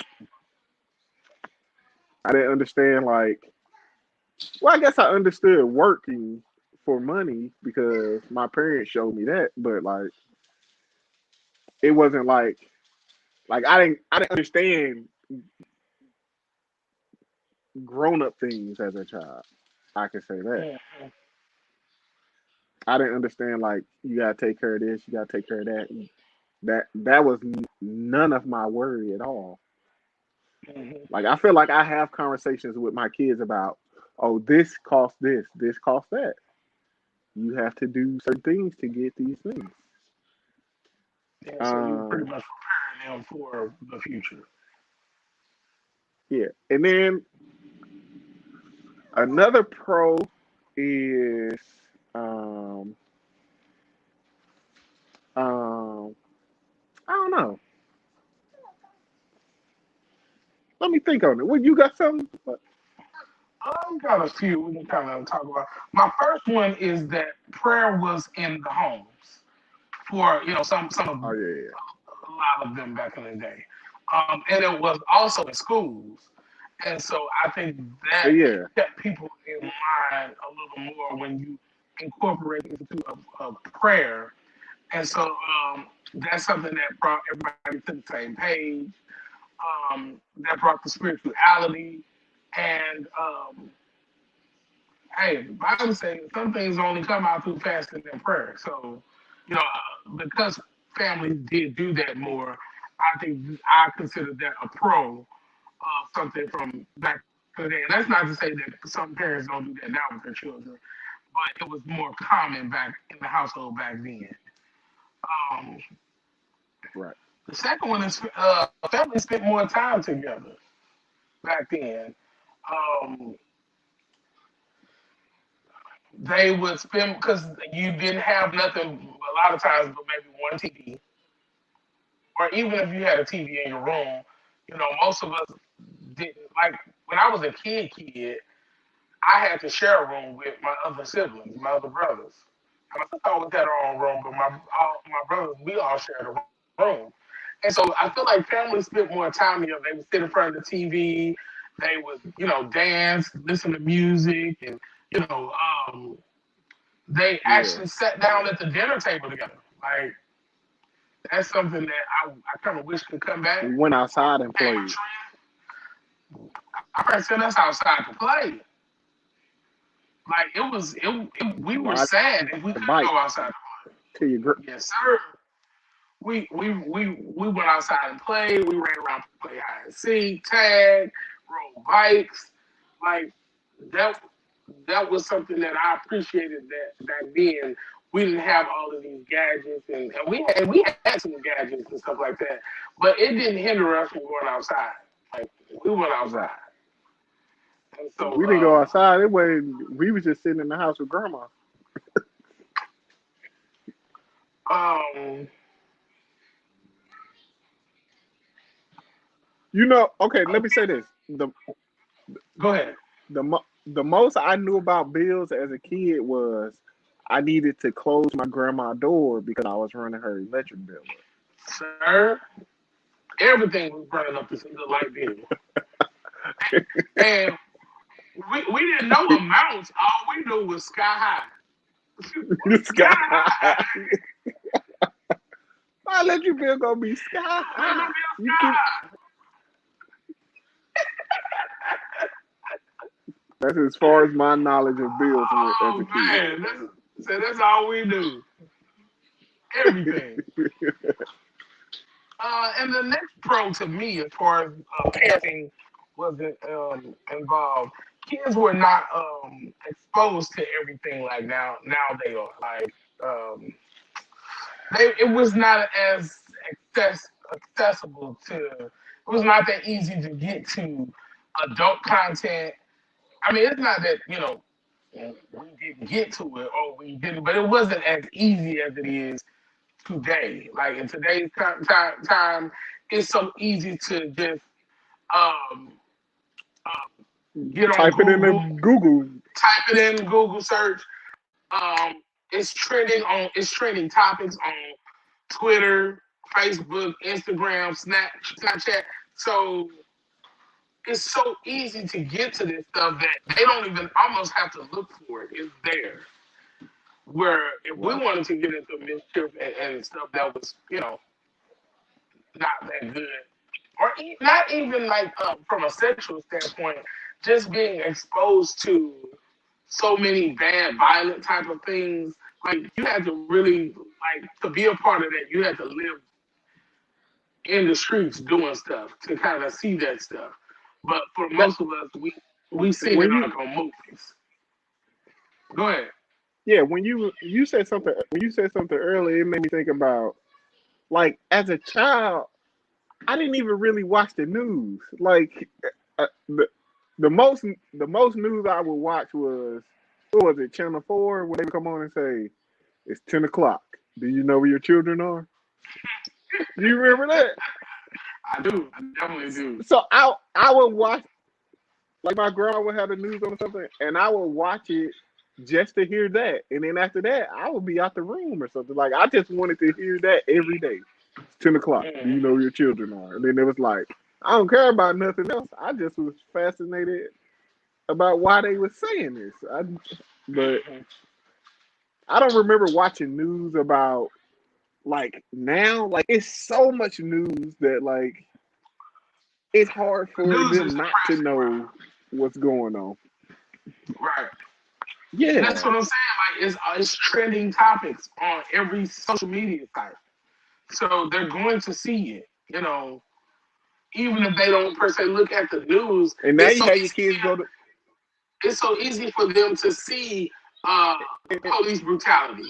I didn't understand like well I guess I understood working for money because my parents showed me that, but like it wasn't like Like I didn't understand grown up things as a child. I can say that. Mhm. I didn't understand like you gotta take care of this, you gotta take care of that. That was none of my worry at all. Mhm. Like I feel like I have conversations with my kids about, oh, this costs that. You have to do certain things to get these things. Yeah, so you Um, pretty much preparing them for the future. yeah, and then another pro is um, um, I don't know. Let me think on it. What you got something? I've got a few we can kind of talk about. My first one is that prayer was in the homes for some of Oh yeah, a lot of them back in the day, and it was also in schools, and so I think yeah, that yeah, kept people in mind a little more when you incorporate it into a prayer, and so that's something that brought everybody to the same page. That brought the spirituality, and hey, the Bible says some things only come out through fasting and prayer. So, because families did do that more, I think I consider that a pro of something from back in the day. And that's not to say that some parents don't do that now with their children, but it was more common back in the household back then. Um, right. the second one is families spent more time together back then. Um, they would spend because you didn't have nothing a lot of times but maybe one TV, or even if you had a TV in your room, most of us didn't like when I was a kid. I had to share a room with my other siblings, my other brothers. My sister always had her own room, but my brothers, we all shared a room. And so I feel like families spent more time together. They would sit in front of the TV, they would, dance, listen to music, and you know, um, they Yeah, actually sat down at the dinner table together. Like that's something that I kind of wish could come back we went or outside and became a played trend. Our parents sent us outside to play. Like we were ride sad if we the couldn't bike go outside. till you Yes, sir. We went outside and played. We ran around, played hide and seek, tag, rode bikes. Like that that was something that I appreciated that back then. We didn't have all of these gadgets, and we had some gadgets and stuff like that, but it didn't hinder us from going outside. Like we went outside, right. and If so we didn't go outside. It was we was just sitting in the house with grandma. um, Okay. Let me say this: go ahead. the most I knew about bills as a kid was I needed to close my grandma door because I was running her electric bill up. Sir, everything was burning up the light bill. And we didn't know amounts. All we knew was sky high. The Sky sky high. high. My electric bill gonna be sky Let me high. be You keep sky. That's as far as my knowledge of bills went as Oh a kid. man, that's all we knew. Everything. And the next pro to me, as far as parenting was involved, kids were not exposed to everything like now they are. Like um, it was not as accessible to. It was not that easy to get to adult content. I mean, it's not that we didn't get to it or we didn't, but it wasn't as easy as it is today. Like in today's time, it's so easy to just um, get on Type it in the Google, Google. type it in Google search. It's trending topics on Twitter, Facebook, Instagram, Snapchat. So it's so easy to get to this stuff that they don't even almost have to look for it. It's there. Where if we Right. wanted to get into mischief and stuff that was, not that good, or not even like from a sexual standpoint, just being exposed to so many bad, violent type of things. Like you had to really like to be a part of that. You had to live in the streets doing stuff to kind of see that stuff. But for That most of us, we seen when it you like on movies. Go ahead. yeah when you said something earlier, it made me think about like as a child, I didn't even really watch the news. Like the the most news I would watch was what was it, Channel 4, where they would come on and say it's 10 o'clock. Do you know where your children are? Do you remember that? I do. I definitely do. So I would watch like my grandma would have the news on or something, and I would watch it just to hear that. And then after that, I would be out the room or something. Like I just wanted to hear that every day. It's 10 o'clock. Do you know Mm-hmm. where your children are? And then it was like, I don't care about nothing else. I just was fascinated about why they were saying this. But Mm-hmm. I don't remember watching news about like now. Like it's so much news that like it's hard The for news is them not to depressing, know what's going on. bro. Right. That's Yeah. what I'm saying. Like it's trending topics on every social media site, so they're going to see it. Even if they don't per se look at the news, And now it's you so have your easy. kids go to It's so easy for them to see uh, police brutality.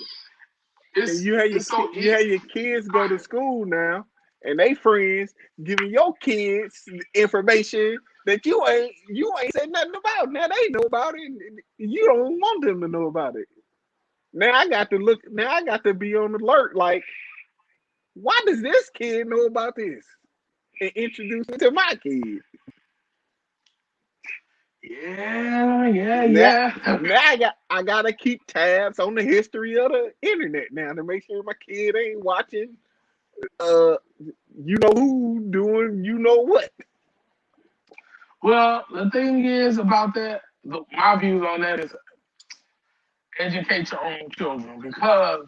and It's it's so you have easy. your kids go to school now, and they friends giving your kids information that you ain't said nothing about. Now they know about it, and you don't want them to know about it. Now I got to look. Now I got to be on alert. Like, why does this kid know about this? And introduce it to my kid. Yeah, yeah, Now, yeah. now I gotta keep tabs on the history of the internet now to make sure my kid ain't watching. Uh, you know who doing you know what. Well, the thing is about that, my views on that is educate your own children because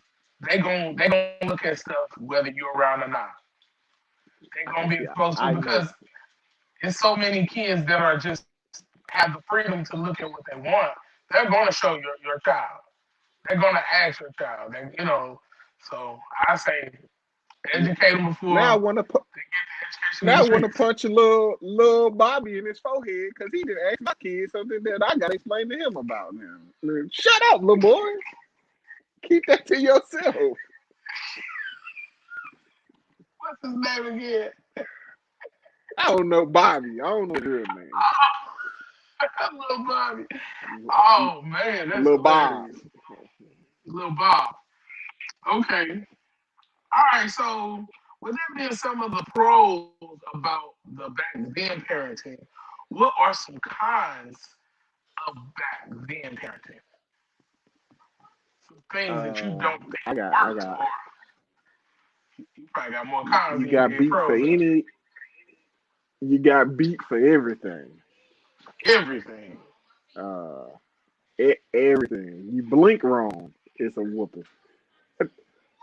they gonna look at stuff whether you're around or not. They're gonna be Yeah, exposed to it I know. because there's so many kids that are just have the freedom to look at what they want. They're gonna show your child. They're gonna ask your child. So I say educate them Now I before want to they get the education in now the I want to streets. punch a little Bobby in his forehead because he didn't ask my kid something that I gotta explain to him about now. Shut up, little boy. Keep that to yourself. What's his name again? I don't know Bobby. I don't know his real name. Little Bobby. Oh man, that's Little Bob. hilarious. Little Bob. Okay. All right. So with that being some of the pros about the back then parenting, what are some cons of back then parenting? Some things that you don't think I worked, got or you probably got more cons you than you got did beat for pros. any you got beat for everything. Everything. Uh everything. You blink wrong, it's a whooping.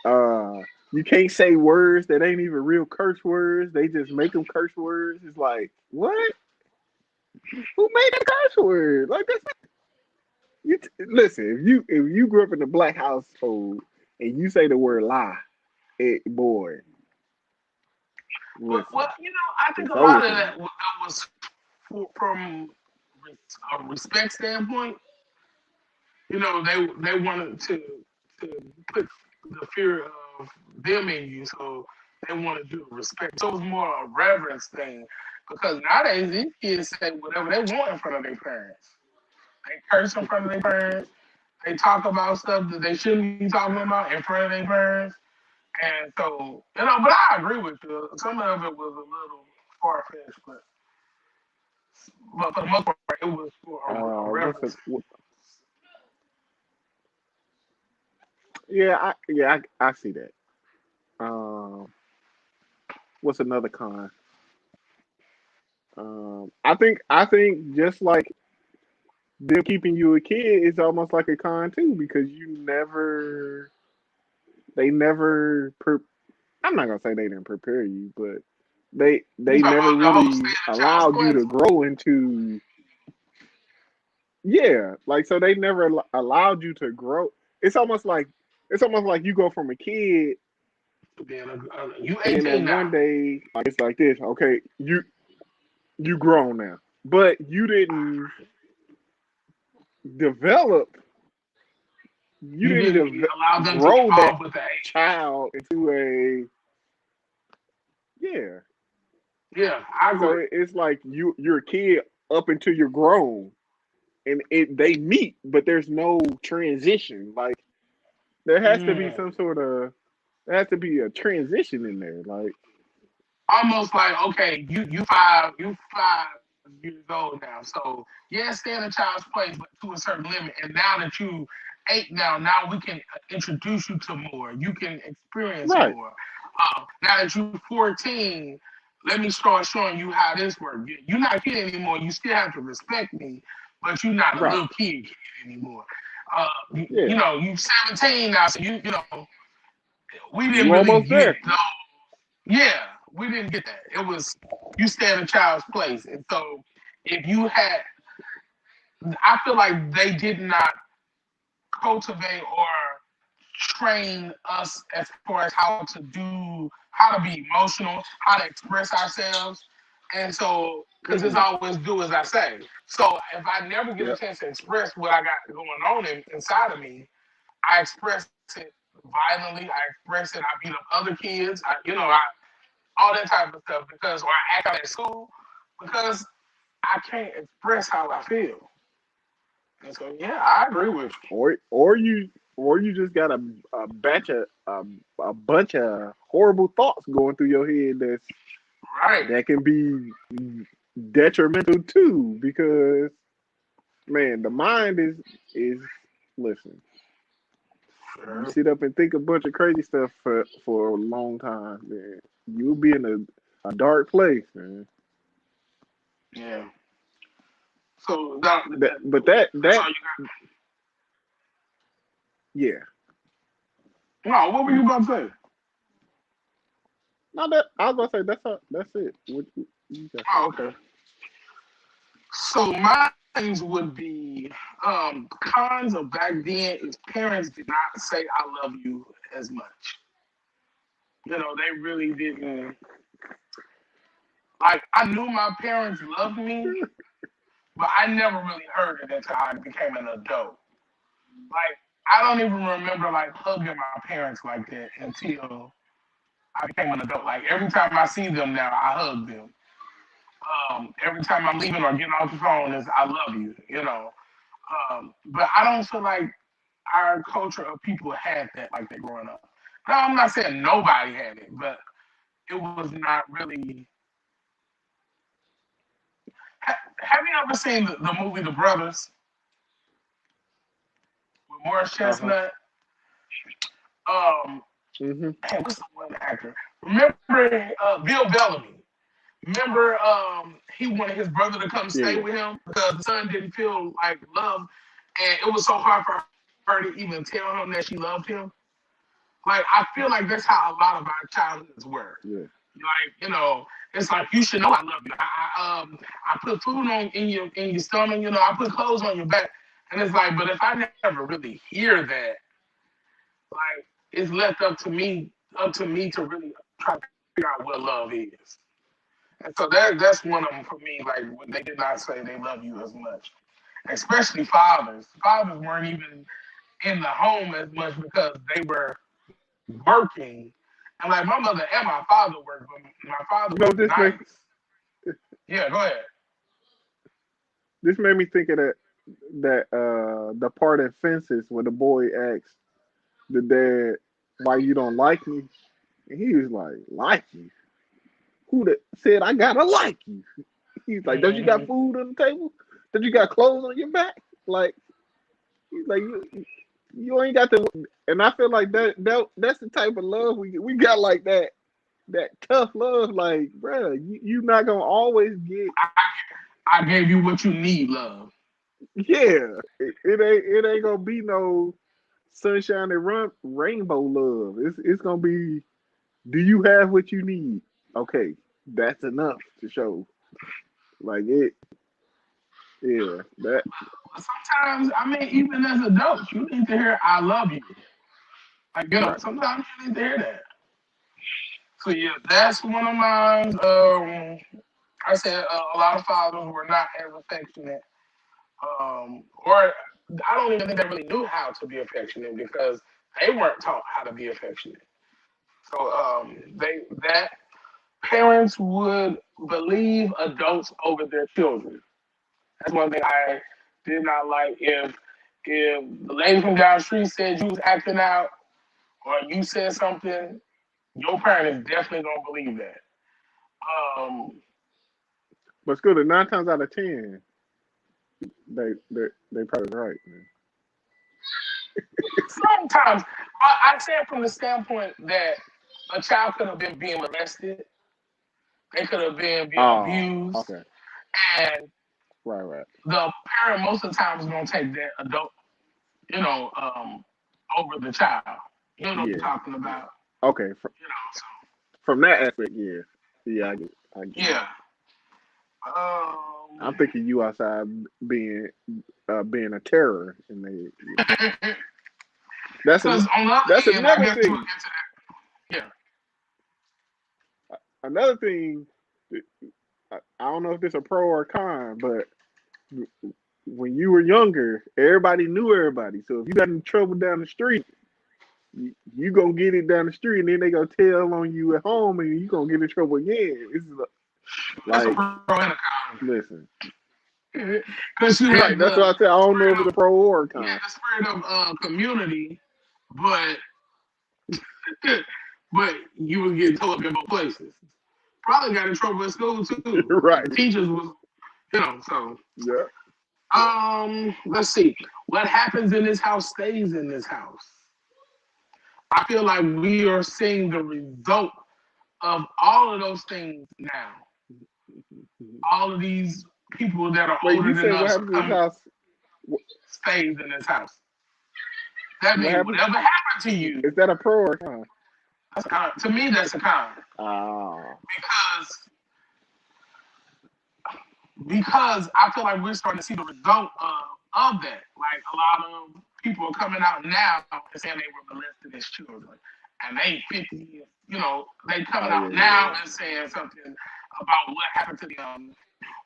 Uh you can't say words that ain't even real curse words. They just make them curse words. It's like, what? Who made that curse word? Like that's listen. If you grew up in a black household and you say the word lie, boy, Well, listen, I think it's a over lot of for that you. was from a respect standpoint. They wanted to put the fear of them in you, so they wanted you to respect. So it was more a reverence thing because nowadays these kids say whatever they want in front of their parents. They curse in front of their parents. They talk about stuff that they shouldn't be talking about in front of their parents. And so, but I agree with you. Some of it was a little far fetched, but for the most part, it was for a What's reverence. a yeah, I see that. Um, what's another con? I think just like them keeping you a kid is almost like a con too because you never they never I'm not gonna say they didn't prepare you, but they You talking never about the whole really stay in a child's allowed you to place? grow into. Yeah, like so they never allowed you to grow. It's almost like it's almost like you go from a kid, Then you and then that 18 now. one day, like it's like this. Okay, you grown now, but you didn't develop. You You didn't didn't allow them to grow that evolve with the age. child into a yeah. Yeah, I So agree. it's like you're a kid up until you're grown, and they meet, but there's no transition. Like there has to be Mm. some sort of there has to be a transition in there. Like Almost like okay, you 5 years old now, so yeah, stay in a child's place, but to a certain limit. And now that you 8 now we can introduce you to more. You can experience right, more. Now that you're 14, let me start showing you how this works. You're not a kid anymore. You still have to respect me, but you're not a right, little kid anymore. You yeah. know, you 17 now, so you know we didn't You really almost get there. those. Yeah, we didn't get that. It was you stay in a child's place, and so if you had, I feel like they did not cultivate or train us as far as how to be emotional, how to express ourselves, and so because it's Mm-mm. always do as I say. So if I never get a Yep. chance to express what I got going on inside of me, I express it violently. I express it. I beat up other kids. I all that type of stuff because or I act out at school because I can't express how I feel. And so yeah, I agree with Or you just got a bunch of horrible thoughts going through your head you. Right. that can be detrimental too because man the mind is listen you Sure. sit up and think a bunch of crazy stuff for a long time man you'll be in a dark place man Yeah. So that, that that but that's that all you yeah got. No, what were you about to say? no that I was gonna say that's it what you got Oh, okay. So mine would be cons of back then is parents did not say I love you as much. They really didn't like I knew my parents loved me, but I never really heard it until I became an adult. Like I don't even remember like hugging my parents like that until I became an adult. Like every time I see them now, I hug them. Every time I'm leaving or getting off the phone is I love you. But I don't feel like our culture of people had that like that growing up. Now I'm not saying nobody had it, but it was not really. Have you ever seen the movie The Brothers with Morris uh-huh Chestnut? Um, mm-hmm hey, what's the one actor? Remember Bill Bellamy? Remember, he wanted his brother to come stay yeah with him because the son didn't feel like love, and it was so hard for her to even tell him that she loved him. Like I feel like that's how a lot of our childhoods were. yeah It's like you should know I love you. I put food on in your stomach. I put clothes on your back, and it's like, but if I never really hear that, like it's left up to me to really try to figure out what love is. And so that's one of them for me. Like when they did not say they love you as much, especially fathers. Fathers weren't even in the home as much because they were working. And like my mother and my father worked, but my father you worked know this nights. Yeah, go ahead. made me think of that the part in Fences when the boy asks the dad why you don't like me, and he was like you? Who that said I gotta like you? He's like, don't you got Hmm. food on the table? Don't you got clothes on your back? Like he's like you ain't got the and I feel like that's the type of love we got like that tough love like bruh, you not gonna always get I gave you what you need, love. yeah it ain't gonna be no sunshine and rainbow love it's gonna be Do you have what you need? Okay, that's enough to show. Like it, yeah. That Sometimes, I mean, even as adults, you need to hear "I love you." Like, right. sometimes you need to hear that. So yeah, that's one of mine. I said a lot of fathers were not as affectionate, or I don't even think they really knew how to be affectionate because they weren't taught how to be affectionate. So they that parents would believe adults over their children. That's one thing I did not like. If the lady from down the street said you was acting out or you said something, your parent is definitely gonna believe that. Um, But still, the 9 times out of 10, they probably right, man. Sometimes I say it from the standpoint that a child could have been being molested, they could have been being Oh, abused, okay. and Right, right. the parent most of the time is gonna take that adult, over the child. You know what I'm Yeah. talking about. Okay. So From that aspect, yeah. Yeah, I get it. yeah. Um, I'm thinking you outside being being a terror, and they yeah. That's an because on the other that's end, I another guess we'll thing. get to that. Yeah. Another thing. I don't know if this a pro or con, but when you were younger, everybody knew everybody. So if you got in trouble down the street, you gonna get it down the street, and then they gonna tell on you at home, and you gonna get in trouble again. It's That's a like, pro and a listen, con. Because you right? had That's what I said. I don't know if it's a pro or a yeah, con. the spirit of community, but but you would get told up in both places. Probably got in trouble at school too. Right? The teachers was, so Yeah. let's see. What happens in this house stays in this house. I feel like we are seeing the result of all of those things now. All of these people that are Wait, older you than said what us are happens in this coming house? stays in this house. That What means happens? whatever happened to you, Is that a pro or a con? to me, that's a con. Ah, Because because I feel like we're starting to see the result of that. Like a lot of people are coming out now and saying they were molested as children, and they 50, they coming oh yeah, out yeah, now yeah. and saying something about what happened to them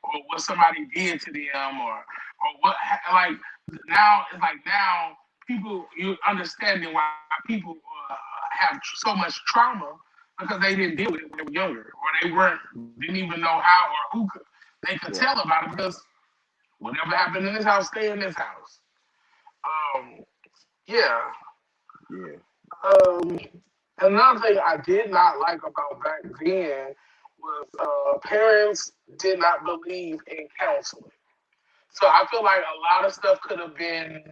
or what somebody did to them or what like now it's like now people you understanding why people have so much trauma because they didn't deal with it when they were younger or they didn't even know how or who could they could Right. tell about it because whatever happened in this house stay in this house. Um, yeah. Yeah. Um, Another thing I did not like about back then was parents did not believe in counseling. So I feel like a lot of stuff could have been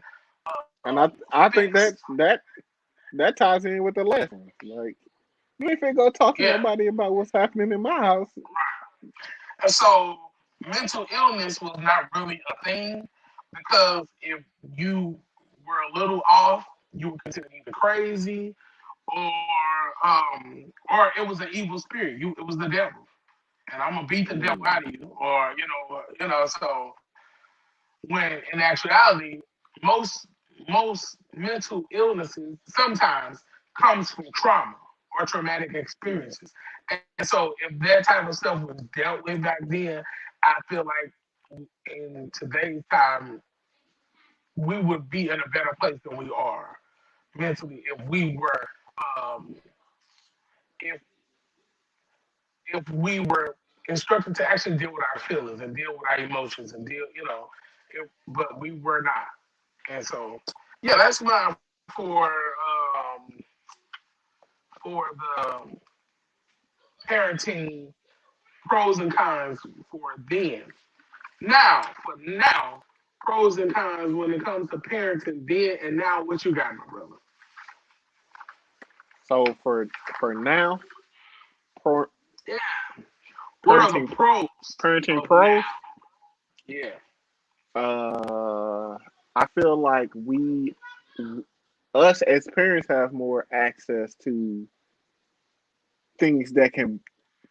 And I think fixed. that ties in with the lesson. Like you ain't finna go talk to Yeah. nobody about what's happening in my house. And so mental illness was not really a thing because if you were a little off, you were considered either crazy or it was an evil spirit. It was the devil. And I'm gonna beat the devil Mm, out of you. Or, so when in actuality, most most mental illnesses sometimes comes from trauma or traumatic experiences. And so if that type of stuff was dealt with back then, I feel like in today's time we would be in a better place than we are mentally if we were um, if if we were instructed to actually deal with our feelings and deal with our emotions and but we were not. And so, yeah, that's mine for the parenting pros and cons for then. Now, pros and cons when it comes to parenting then and now. What you got, my brother? so for now, pro, Yeah. What are the parenting pros parenting of now? pros. Yeah. I feel like us as parents have more access to things that can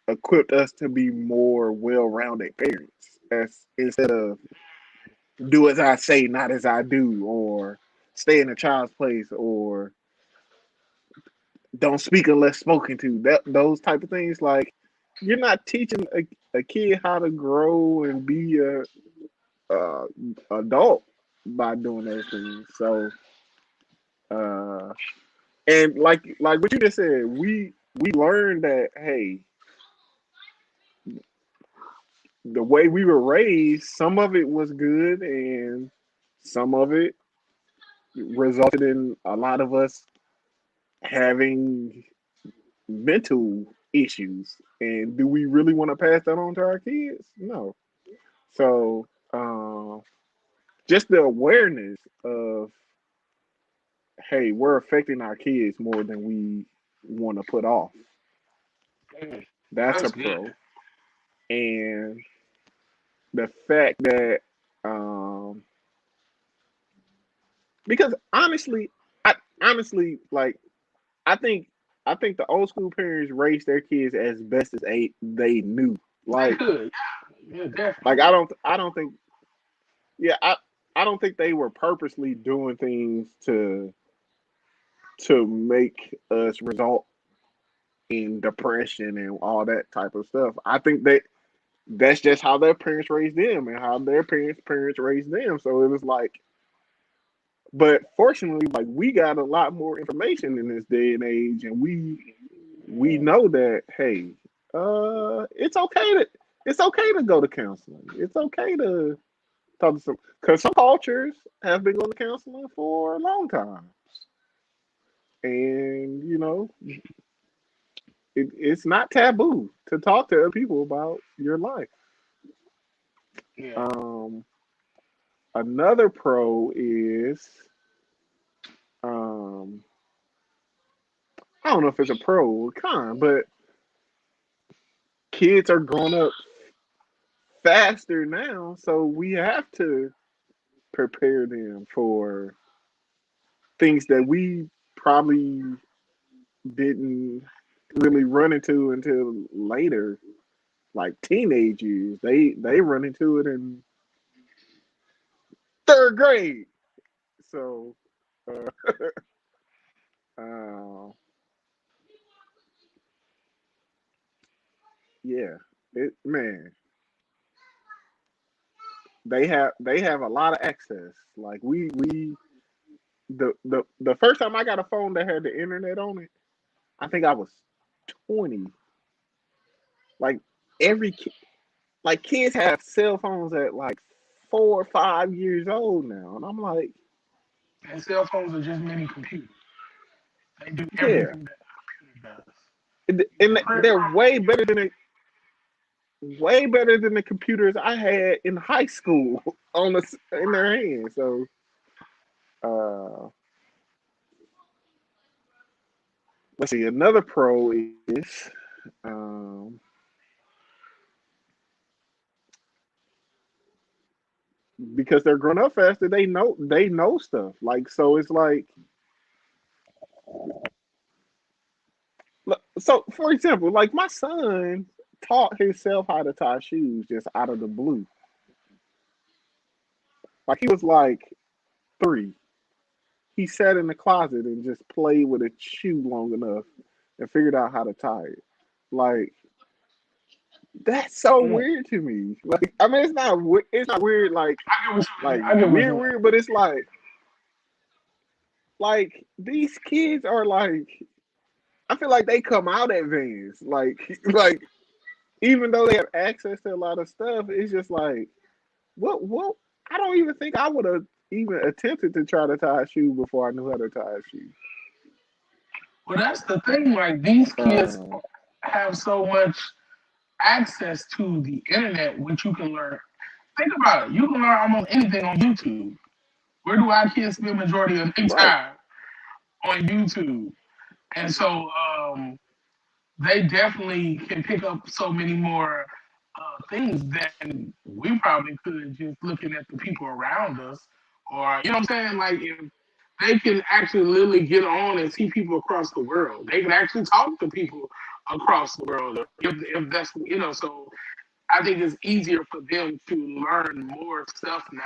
equip us to be more well-rounded parents, as instead of do as I say, not as I do, or stay in a child's place, or don't speak unless spoken to. That those type of things, like you're not teaching a kid how to grow and be a adult by doing those things. So, uh, and like what you just said, we learned that hey, the way we were raised, some of it was good, and some of it resulted in a lot of us having mental issues. And do we really want to pass that on to our kids? No. So, just the awareness of, hey, we're affecting our kids more than we want to put off. Mm, That's a that's good. pro. And the fact that, um, because honestly, I honestly like, I think, I think the old school parents raised their kids as best as they knew. They Like, could. Yeah, like definitely. I don't think, yeah, I don't think they were purposely doing things to make us result in depression and all that type of stuff. I think that's just how their parents raised them and how their parents raised them. So it was like, but fortunately, like we got a lot more information in this day and age, and we know that hey, it's okay to go to counseling. It's okay to talk to some, because some cultures have been going to counseling for a long time, and it's not taboo to talk to other people about your life. Yeah. Um, Another pro is, um, I don't know if it's a pro or con, but kids are growing up faster now, so we have to prepare them for things that we probably didn't really run into until later, like teenage years. They run into it in third grade. So, uh, uh, yeah, it man, they have a lot of access. Like the first time I got a phone that had the internet on it, I think I was 20. Like every like kids have cell phones at like 4 or 5 years old now, and I'm like, And cell phones are just mini computers. They do yeah, everything that a computer does. You and can print they're from way better than the computers I had in high school in their hands. So, uh, let's see. Another pro is, um, because they're growing up faster. They know stuff. Like so, it's like so. For example, like my son taught himself how to tie shoes just out of the blue. Like he was like 3. He sat in the closet and just played with a shoe long enough and figured out how to tie it. Like that's so mm, weird to me. Like I mean, it's not weird I get what you mean. like I get what you mean. weird, but it's like these kids are like, I feel like they come out advanced. Like like even though they have access to a lot of stuff, it's just like what I don't even think I would have even attempted to try to tie a shoe before I knew how to tie a shoe. Well, that's the thing. Like these kids Uh, have so much access to the internet, which you can learn. Think about it. You can learn almost anything on YouTube. Where do our kids spend majority of their right. time? On YouTube? And so they definitely can pick up so many more things than we probably could just looking at the people around us. Or, you know what I'm saying? Like, if they can actually literally get on and see people across the world, they can actually talk to people across the world. If that's so I think it's easier for them to learn more stuff now,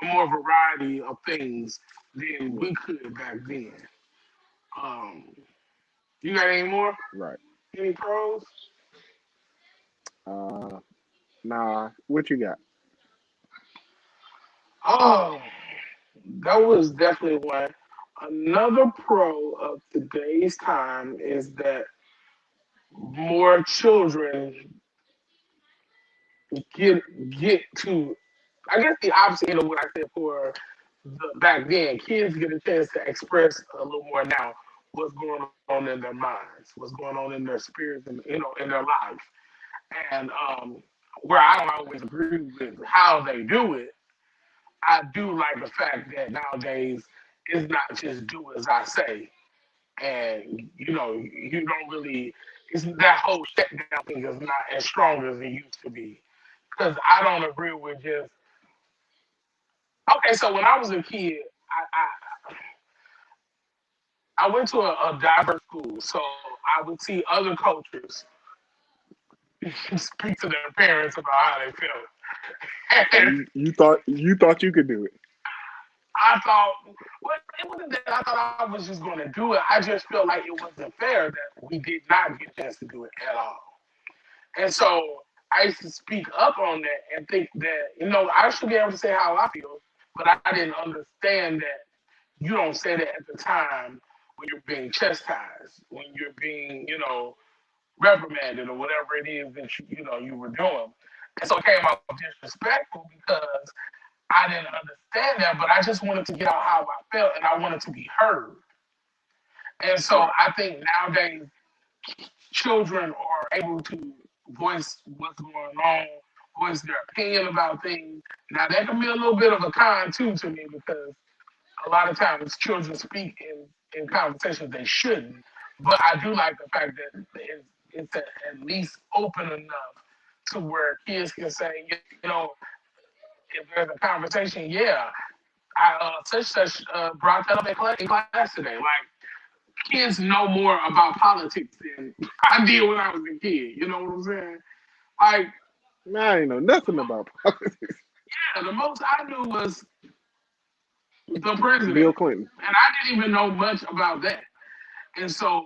a more variety of things than Yeah, we could back then. Um, you got any more? right. Any pros? Uh, nah. What you got? Oh, that was definitely one. Another pro of today's time is that more children get get to. I guess the opposite of what I said for back then. Kids get a chance to express a little more now what's going on in their minds, what's going on in their spirits, and in their life. And where I don't always agree with how they do it, I do like the fact that nowadays it's not just do as I say, and you don't really. It's that whole shutdown thing is not as strong as it used to be. Because I don't agree with just okay. So when I was a kid, I went to a diverse school, so I would see other cultures speak to their parents about how they felt. So And you thought you could do it. I thought, well, it wasn't that I thought I was just going to do it. I just felt like it wasn't fair that we did not get a chance to do it at all. And so I used to speak up on that and think that, I should be able to say how I feel, but I didn't understand that you don't say that at the time when you're being chastised, when you're being, reprimanded or whatever it is that you were doing. And so it came out disrespectful because I didn't understand that, but I just wanted to get out how I felt and I wanted to be heard. And so Right. I think nowadays children are able to voice what's going on, voice their opinion about things. Now that can be a little bit of a con too to me because a lot of times children speak in conversations they shouldn't. But I do like the fact that it's at least open enough to where kids can say, if there's a conversation, yeah, I such brought that up in class today. Like kids know more about politics than I did when I was a kid. You know what I'm saying? Like, Now I ain't know nothing about politics. yeah, the most I knew was the president, Bill Clinton. and I didn't even know much about that. And so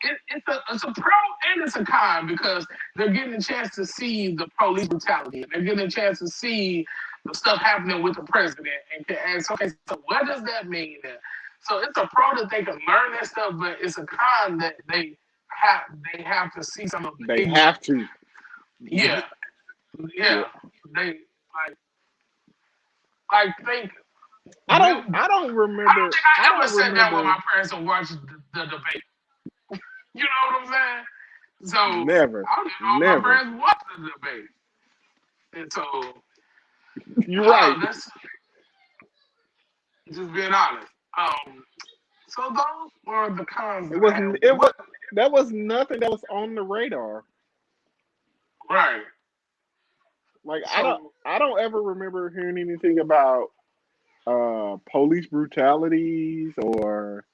it's a pro and it's a con because they're getting a chance to see the police brutality. They're getting a chance to see the stuff happening with the president and can ask, okay, so what does that mean? So it's a pro that they can learn that stuff, but it's a con that have they have to see some of the They ignorance. have to. Yeah, Yeah. yeah. They like think. I don't I don't remember. think I I ever don't sat down with remember. my parents and watched the debate. You know what I'm saying? So Never. I don't even know if my Never. parents watched the debate. And so You're right. that's just being honest. So those were the cons It that I wasn't. had. It What was. That was nothing that was on the radar. right. Like I don't. So I don't ever remember hearing anything about police brutalities or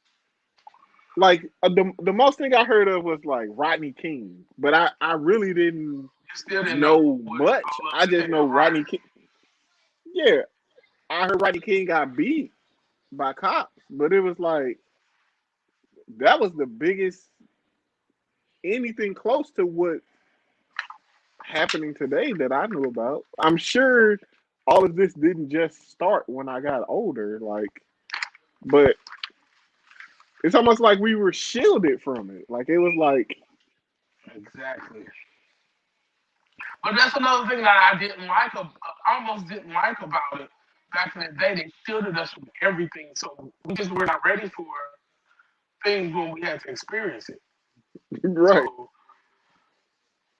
like the most thing I heard of was like Rodney King, but I really didn't you still didn't know know what much. all I of it just entailed. know Right. Rodney King. Yeah, I heard Rodney King got beat by cops, but it was like that was the biggest anything close to what happening today that I knew about. I'm sure all of this didn't just start when I got older, like, but it's almost like we were shielded from it. Like it was like, Exactly. But that's another thing that I didn't like. Almost didn't like about it. Back in the day, they shielded us from everything, so we just were not ready for things when we had to experience it. right, So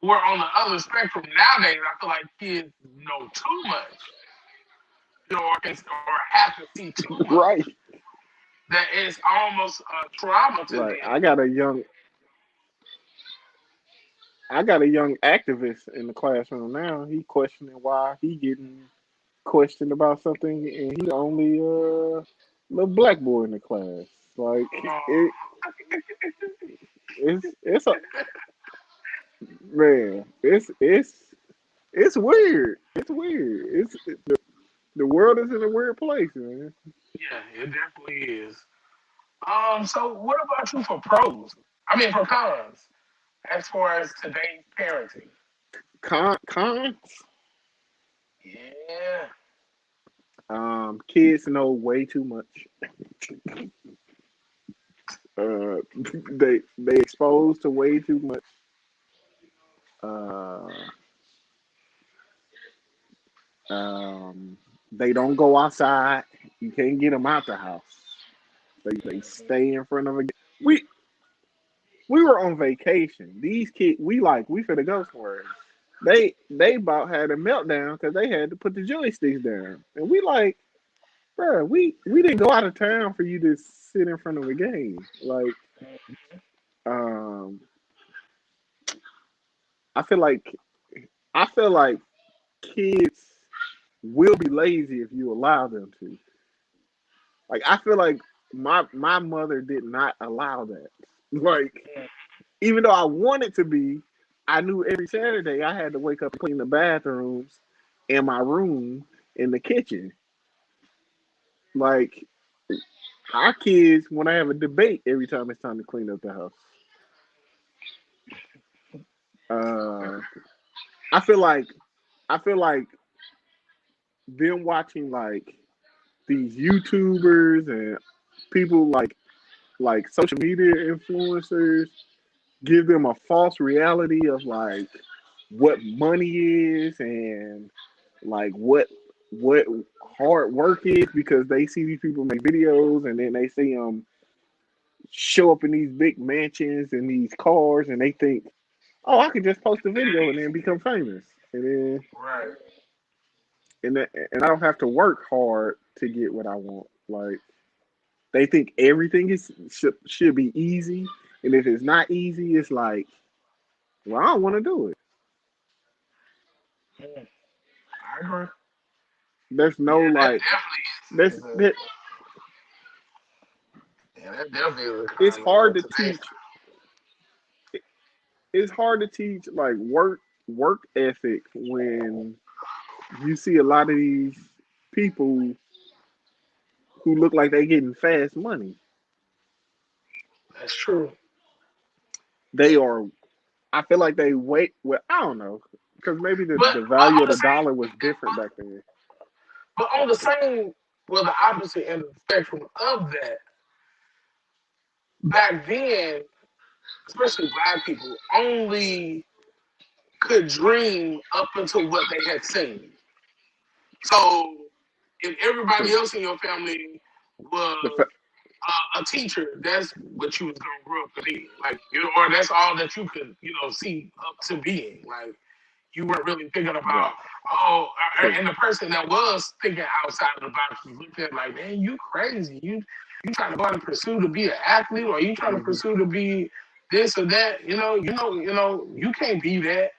we're on the other spectrum nowadays. I feel like kids know too much, or have to see too much right, that it's almost a trauma to right. them. I got a young activist in the classroom now. He questioning why he getting questioned about something, and he only little black boy in the class. Like Uh, it's man, it's weird. It's weird. The world is in a weird place, man. Yeah, it definitely is. So what about you for pros? I mean, for cons, as far as today's parenting. Cons. Yeah. Kids know way too much. They exposed to way too much. Uh, um, they don't go outside. You can't get them out the house. They stay in front of a. We we were on vacation. These kids, we finna go somewhere. They about had a meltdown because they had to put the joysticks down, and we like, bro, we didn't go out of town for you to sit in front of a game. Like, um, I feel like I feel like kids will be lazy if you allow them to. Like, I feel like my mother did not allow that. Like, even though I wanted to be, I knew every Saturday I had to wake up and clean the bathrooms and my room in the kitchen. Like, our kids want to have a debate every time it's time to clean up the house. Uh, I feel like I feel like them watching like these YouTubers and people like social media influencers give them a false reality of like what money is and like what hard work is because they see these people make videos and then they see them show up in these big mansions and these cars and they think, oh, I could just post a video and then become famous and then Right. and I don't have to work hard to get what I want. Like they think everything is should be easy, and if it's not easy, it's like, well, I don't want to do it. Mm, I agree. There's no Yeah, that like definitely there's is a that yeah, that definitely is a it's con hard of to today's teach. It's hard to teach like work ethic when you see a lot of these people who look like they getting fast money. That's true. They are. I feel like they wait. Well, I don't know because maybe But the but value on of the the same dollar was different back then. but on the same well the opposite end of the spectrum of that, back then, especially black people, only could dream up until what they had seen. So if everybody True. else in your family The was fa- a teacher, that's what you was gonna grow up to be. Like or that's all that you could, see up to being. Like you weren't really thinking about, right. oh, True. and the person that was thinking outside of the box was looked at like, man, you crazy. You trying to go out and pursue to be an athlete, or you trying to Hmm. pursue to be this or that. You can't be that.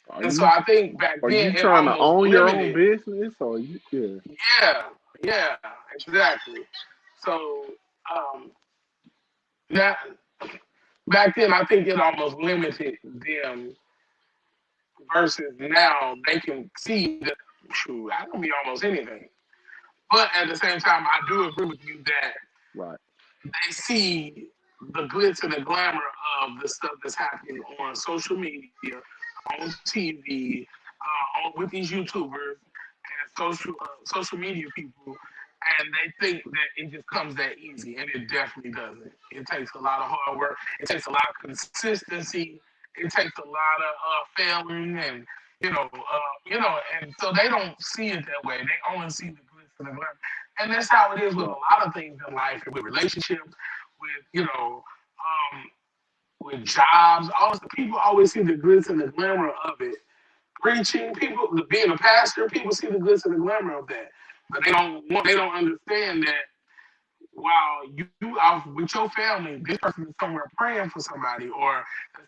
Are And so you I think back are then you it trying to almost own your own limited. business or you? Yeah. Yeah, yeah, exactly. So um, that back then I think it almost limited them versus now they can see that true, I can be almost anything. But at the same time, I do agree with you that Right. they see the glitz and the glamour of the stuff that's happening on social media, on TV, with these YouTubers and social media people, and they think that it just comes that easy, and it definitely doesn't. It takes a lot of hard work. It takes a lot of consistency. It takes a lot of failing, and and so they don't see it that way. They only see the glitz and the glamour, and that's how it is with a Right. lot of things in life, and with relationships, with with jobs. All people always see the glitz and the glamour of it. Preaching, people being a pastor, people see the glitz and the glamour of that, but they don't understand that while you out with your family, this person is somewhere praying for somebody or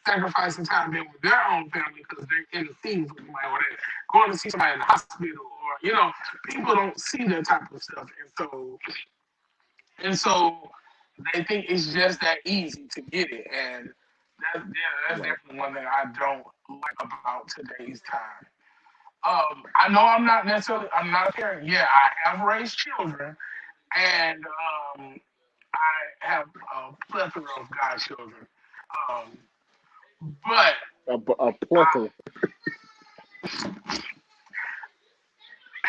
sacrificing time being with their own family because they're in the scenes with somebody or they're going to see somebody in the hospital or people don't see that type of stuff, and so they think it's just that easy to get it, and That's Right. definitely one thing I don't like about today's time. I know I'm not a parent. Yeah, I have raised children, and I have a plethora of godchildren. Um, but A I, plethora.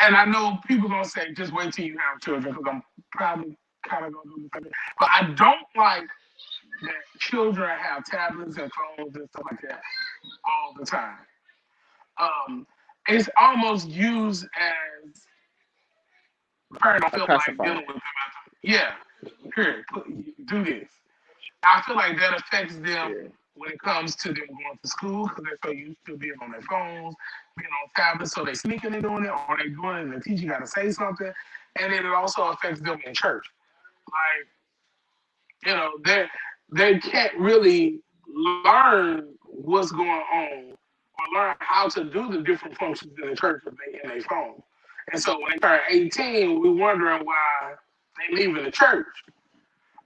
and I know people gonna say, just wait till you have children, because I'm probably kind of gonna do the same thing. But I don't like that children have tablets and phones and stuff like that all the time. Um, it's almost used as the parent don't A feel like pacifier. dealing with them. Yeah, here, do this. I feel like that affects them Yeah. when it comes to them going to school, because they're so used to being on their phones, being on tablets, so they sneaking and doing it, or they doing it and the teacher got to say something. And then it also affects them in church. Like, they can't really learn what's going on or learn how to do the different functions in the church if they in their phone. And so when they turn 18, we're wondering why they leaving the church.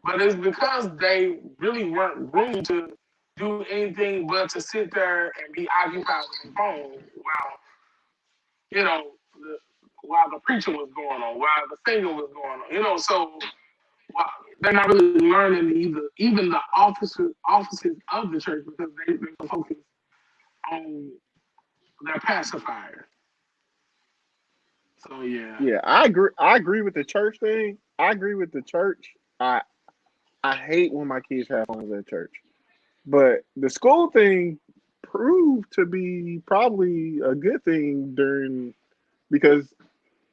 But it's because they really weren't groomed to do anything but to sit there and be occupied with the phone you know, the, while the preaching was going on, while the singing was going on. So while they're not really learning even the offices of the church, because they're focused on their pacifier. So yeah. Yeah, I agree. I agree with the church thing. I agree with the church. I hate when my kids have phones at church. But the school thing proved to be probably a good thing because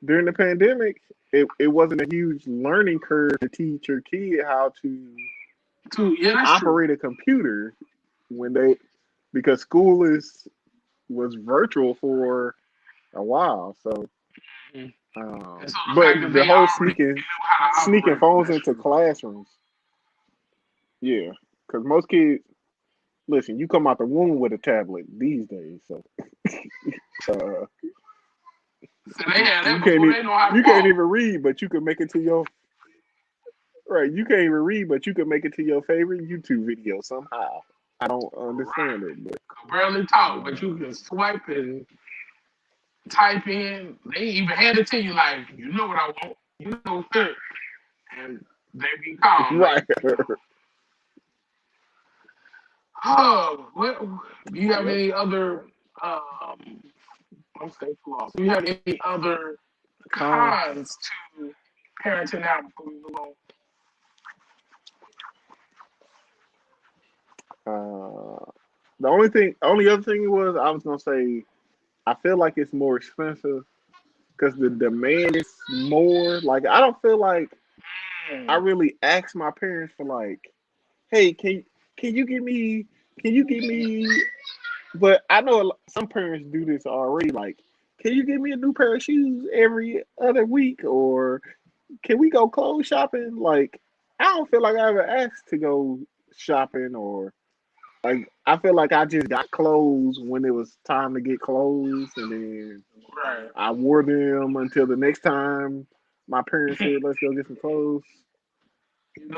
during the pandemic, it wasn't a huge learning curve to teach your kid how to Yeah, that's true. operate a computer when they because school is was virtual for a while. So, Mhm. And so the but fact that the they whole already sneaking knew how to sneaking operate them, phones that's into true. classrooms, yeah, because most kids listen. You come out the womb with a tablet these days, so uh, So they had you that can't before e- they know how to you can't walk. even read, but you can make it to your right. You can't even read, but you can make it to your favorite YouTube video somehow. I don't understand Right. it, but Could barely talk, but uh, you can swipe and type in. They even hand it to you like, you know what I want. You know, and they be calm. right, Oh, what, do you have yep. any other, um, I'll say flaws. Do you have any other Cons. cons to parenting now before we move on? The only other thing was I was gonna say I feel like it's more expensive because the demand is more. Like I don't feel like I Hmm. really asked my parents for like, hey, can you give me can you give me? But I know some parents do this already. Like, can you give me a new pair of shoes every other week, or can we go clothes shopping? Like, I don't feel like I ever asked to go shopping or like I feel like I just got clothes when it was time to get clothes, and then Right. I wore them until the next time my parents said, "Let's go get some clothes."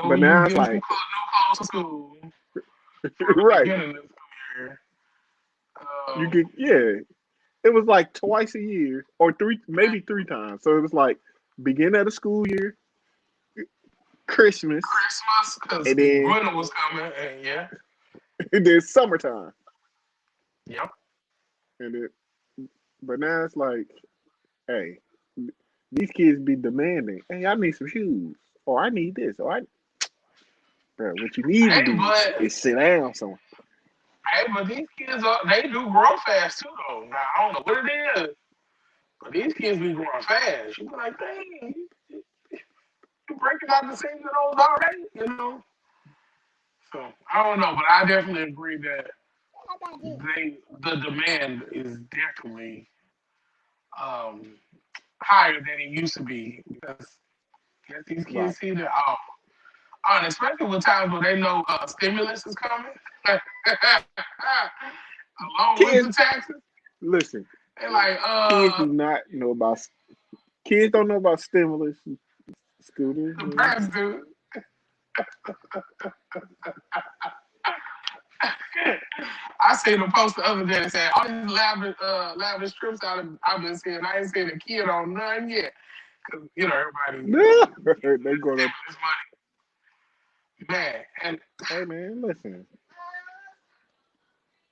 But You now it's getting some like, new clothes to school for the right, beginning of the school year. you Um, get yeah. It was like twice a year or maybe three times. So it was like beginning of the school year, Christmas, Christmas, because and then winter was coming, and yeah, and then summertime, yep. and it. But now it's like, hey, these kids be demanding. Hey, I need some shoes, or I need this, or I bro, what you need to Hey, do but is sit down somewhere. these kids they do grow fast too, though. Now I don't know what it is, but these kids be growing fast. You be like, dang, you breaking out the seams of those already. So I don't know, but I definitely agree that the demand is definitely um, higher than it used to be, because get these Right, kids see that and especially with times when they know stimulus is coming, along with the kids. taxes. Listen, They're like, kids do not know about. Kids don't know about stimulus, Scooter. the parents do. I seen a post the other day that said all these lavish trips I've been seeing. I ain't seen a kid on none yet. Cause everybody They gonna. saving this money, man. And Hey man, listen.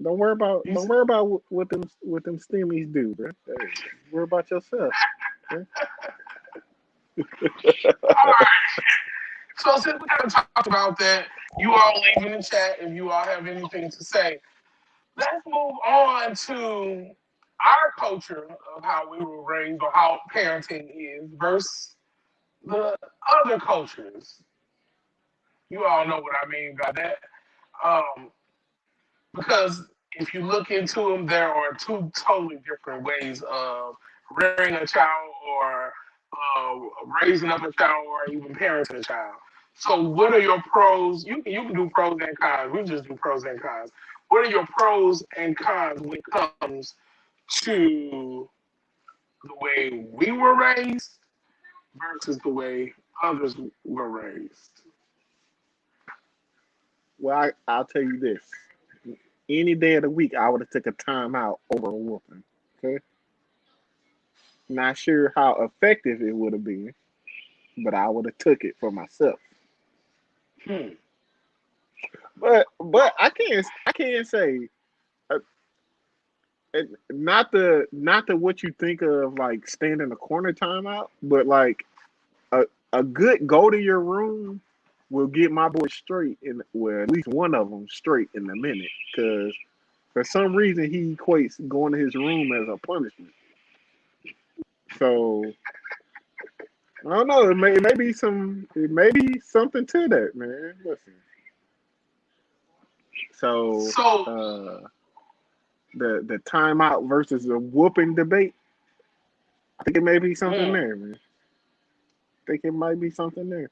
Don't you worry about what them stimmies do, bro. Hey, worry about yourself. Okay? all right. So since we kind of talked about that, you all leave in the chat if you all have anything to say. Let's move on to our culture of how we were raised or how parenting is versus the other cultures. You all know what I mean by that. Um, because if you look into them, there are two totally different ways of rearing a child or uh, raising up a child or even parenting a child. So, what are your pros? You can do pros and cons. We just do pros and cons. What are your pros and cons when it comes to the way we were raised versus the way others were raised? Well, I'll tell you this. Any day of the week, I would have took a time out over a whooping. Okay, not sure how effective it would have been, but I would have took it for myself. Hmm. But I can't say uh, not the what you think of like stand in the corner timeout, but like a a good go to your room will get my boy straight in, well, at least one of them straight in a minute, because for some reason he equates going to his room as a punishment. So I don't know. It may be something to that, man. Listen. So So, the timeout versus the whooping debate, I think it may be something mm, there, man. I think it might be something there.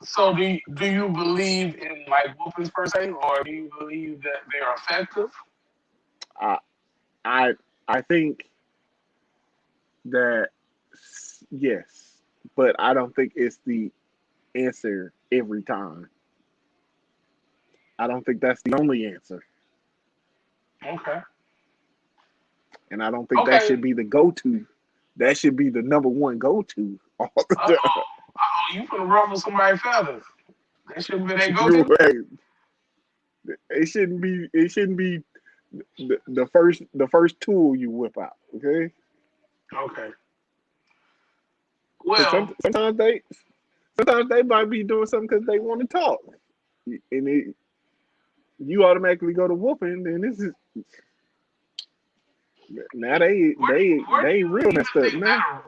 so do you believe in like whoopings per se, or do you believe that they are effective? I I I think that yes, but I don't think it's the answer every time. I don't think that's the only answer, Okay. and I don't think that Okay. should be the go-to. That should be the number one go-to all the Uh time. oh. You finna ruffle somebody's feathers. That shouldn't be their go-to. Right. It shouldn't be. It shouldn't be the first tool you whip out. Okay. Okay. Because Well, sometimes they might be doing something because they want to talk, and you automatically go to whooping. Then this is now they real even messed up think now. that?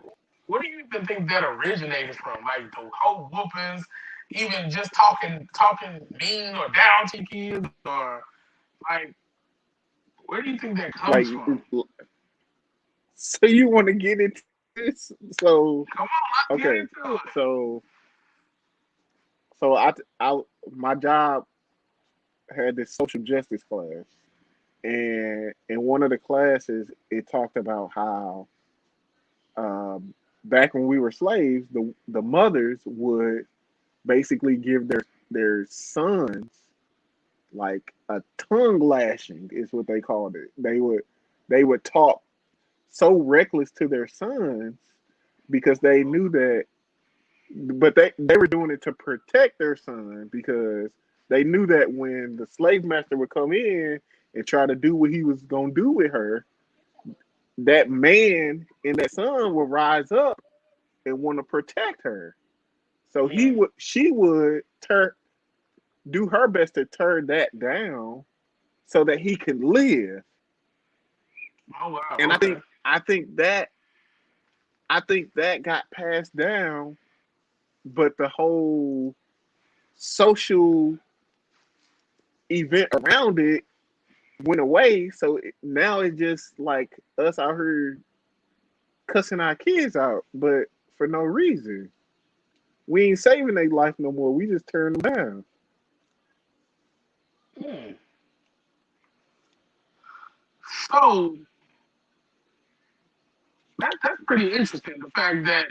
Where do you even think that originated from? Like the whole whoopings, even just talking mean or down to kids, or like where do you think that comes Like, from? so you want to get into this? So Come on, let's get okay, into it. so so I my job had this social justice class, and in one of the classes, it talked about how back when we were slaves, the mothers would basically give their sons like a tongue lashing is what they called it. They would talk so reckless to their sons because they knew that, but they were doing it to protect their son because they knew that when the slave master would come in and try to do what he was gonna do with her, that man and that son would rise up and want to protect her. So Mm. she would do her best to turn that down so that he could live. Oh wow. And I Okay. think I think that I think that got passed down, but the whole social event around it went away. So now it's just like us out here cussing our kids out, but for no reason. We ain't saving their life no more. We just turn them down. Mm. So that's pretty interesting. The fact that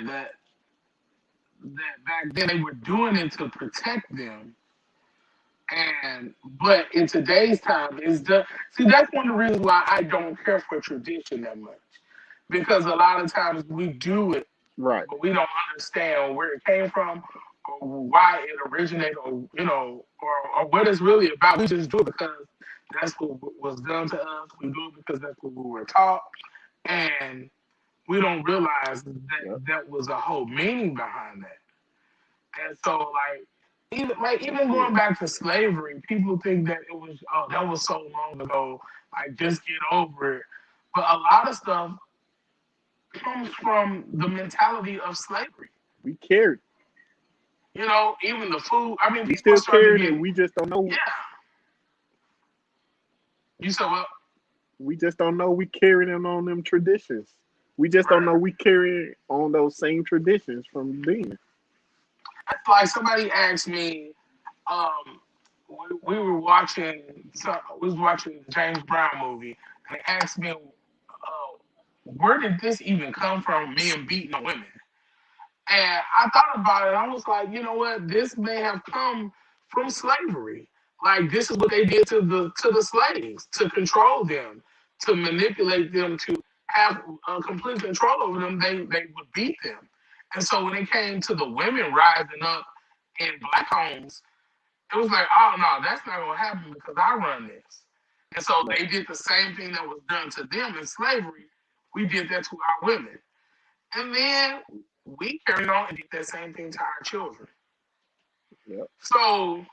back then they were doing it to protect them, And but in today's time, is the see that's one of the reasons why I don't care for tradition that much, because a lot of times we do it, Right. but we don't understand where it came from, or why it originated, or or what it's really about. We just do it because that's what was done to us. We do it because that's what we were taught, and we don't realize that Yep. that was a whole meaning behind that. And so, even Yeah. going back to slavery, people think that it was that was so long ago. Like, just get over it. But a lot of stuff comes from the mentality of slavery. We carried. Even the food. I mean, We people are still starting to carrying it. get, We just don't know. yeah. You said, well, We just don't know we carrying on them traditions. We just don't know right. we carrying on those same traditions from then. It's like somebody asked me, um, we were watching, we was watching the James Brown movie, and they asked me, where did this even come from? Men beating on women. And I thought about it. I was like, you know what? This may have come from slavery. Like, this is what they did to the slaves, to control them, to manipulate them, to have complete control over them. They would beat them. And so when it came to the women rising up in black homes, it was like, oh no, that's not gonna happen because I run this. And so Right. they did the same thing that was done to them in slavery. We did that to our women. And then we carried on and did that same thing to our children. Yep. So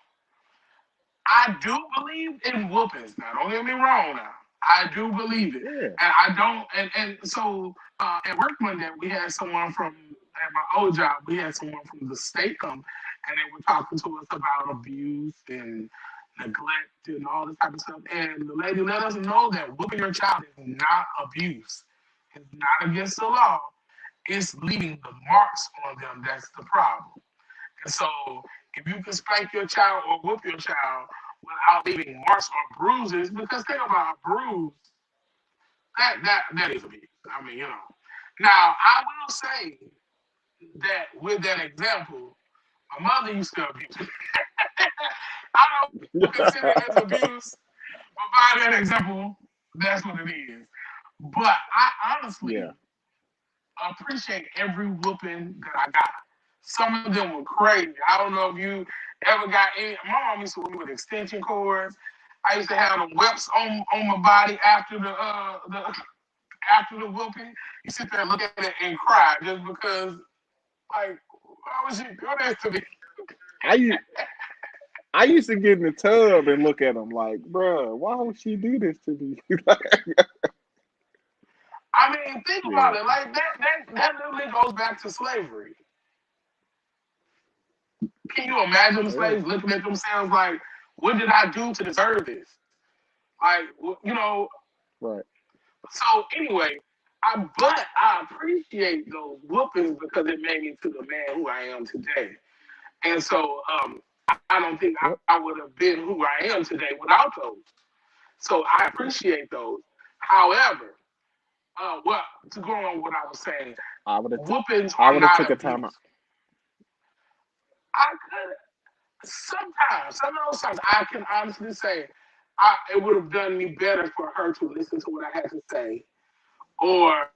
I do believe in whoopings. Now, don't get me wrong now. I do believe it. Yeah. And I don't, and so at work Monday, we had someone from, at my old job, we had someone from the state come, and they were talking to us about abuse and neglect and all this type of stuff. And the lady let us know that whooping your child is not abuse. It's not against the law. It's leaving the marks on them that's the problem. And so if you can spank your child or whoop your child without leaving marks or bruises, because think about a bruise, that is abuse. I mean, Now I will say that with that example, my mother used to abuse me. I don't consider it as abuse, but by that example, that's what it is. But I Yeah. honestly appreciate every whooping that I got. Some of them were crazy. I don't know if you ever got any. My mom used to whip me with extension cords. I used to have the whips on my body after the whooping. You sit there and look at it and cry just because, like, why would she do this to me? I u- I used to get in the tub and look at them like, bruh, why would she do this to me? I mean, think about Yeah. it. Like that literally goes back to slavery. Can you imagine the Yeah. slaves looking at themselves like, what did I do to deserve this? Like, Right. so anyway, but I appreciate those whoopings because it made me to the man who I am today. And so I don't think Yep. I would have been who I am today without those. So I appreciate those. However, what to go on what I was saying, I would have. whoopings I are would have not took a time out. abuse. I could sometimes, some of those times, I can honestly say, it would have done me better for her to listen to what I had to say, or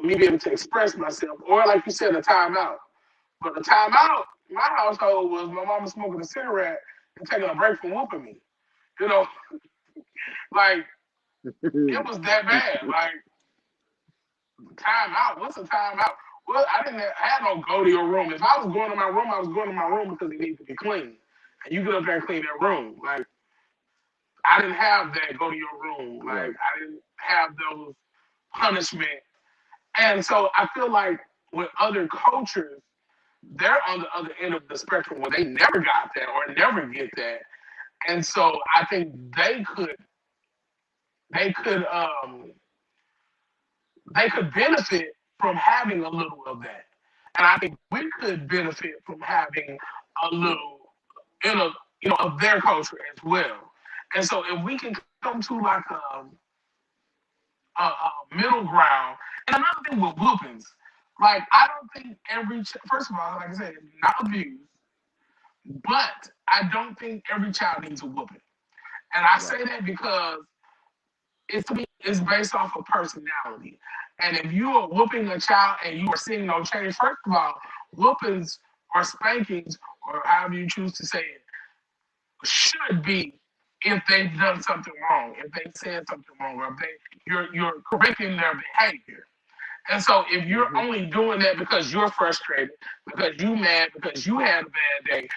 me be able to express myself, or like you said, a timeout. But a timeout, my household was my mama smoking a cigarette and taking a break from whooping me. You know, like it was that bad. Like timeout. What's a timeout? Well, I didn't have no go to your room. If I was going to my room, I was going to my room because it needed to be clean. And you get up there and clean that room. Like I didn't have that go to your room. Like Right. I didn't have those punishment. And so I feel like with other cultures, they're on the other end of the spectrum where they never got that or never get that. And so I think they could they could benefit from having a little of that. And I think we could benefit from having a little in a of their culture as well. And so if we can come to like a middle ground, and another thing with whoopings, like I don't think first of all, like I said, not abuse, But I don't think every child needs a whooping. And I Right. say that because it's based off of personality. And if you are whooping a child and you are seeing no change, first of all, whoopings or spankings or however you choose to say it should be if they've done something wrong, if they said something wrong, or if you're correcting their behavior. And so if you're Hmm. only doing that because you're frustrated, because you mad, because you had a bad day,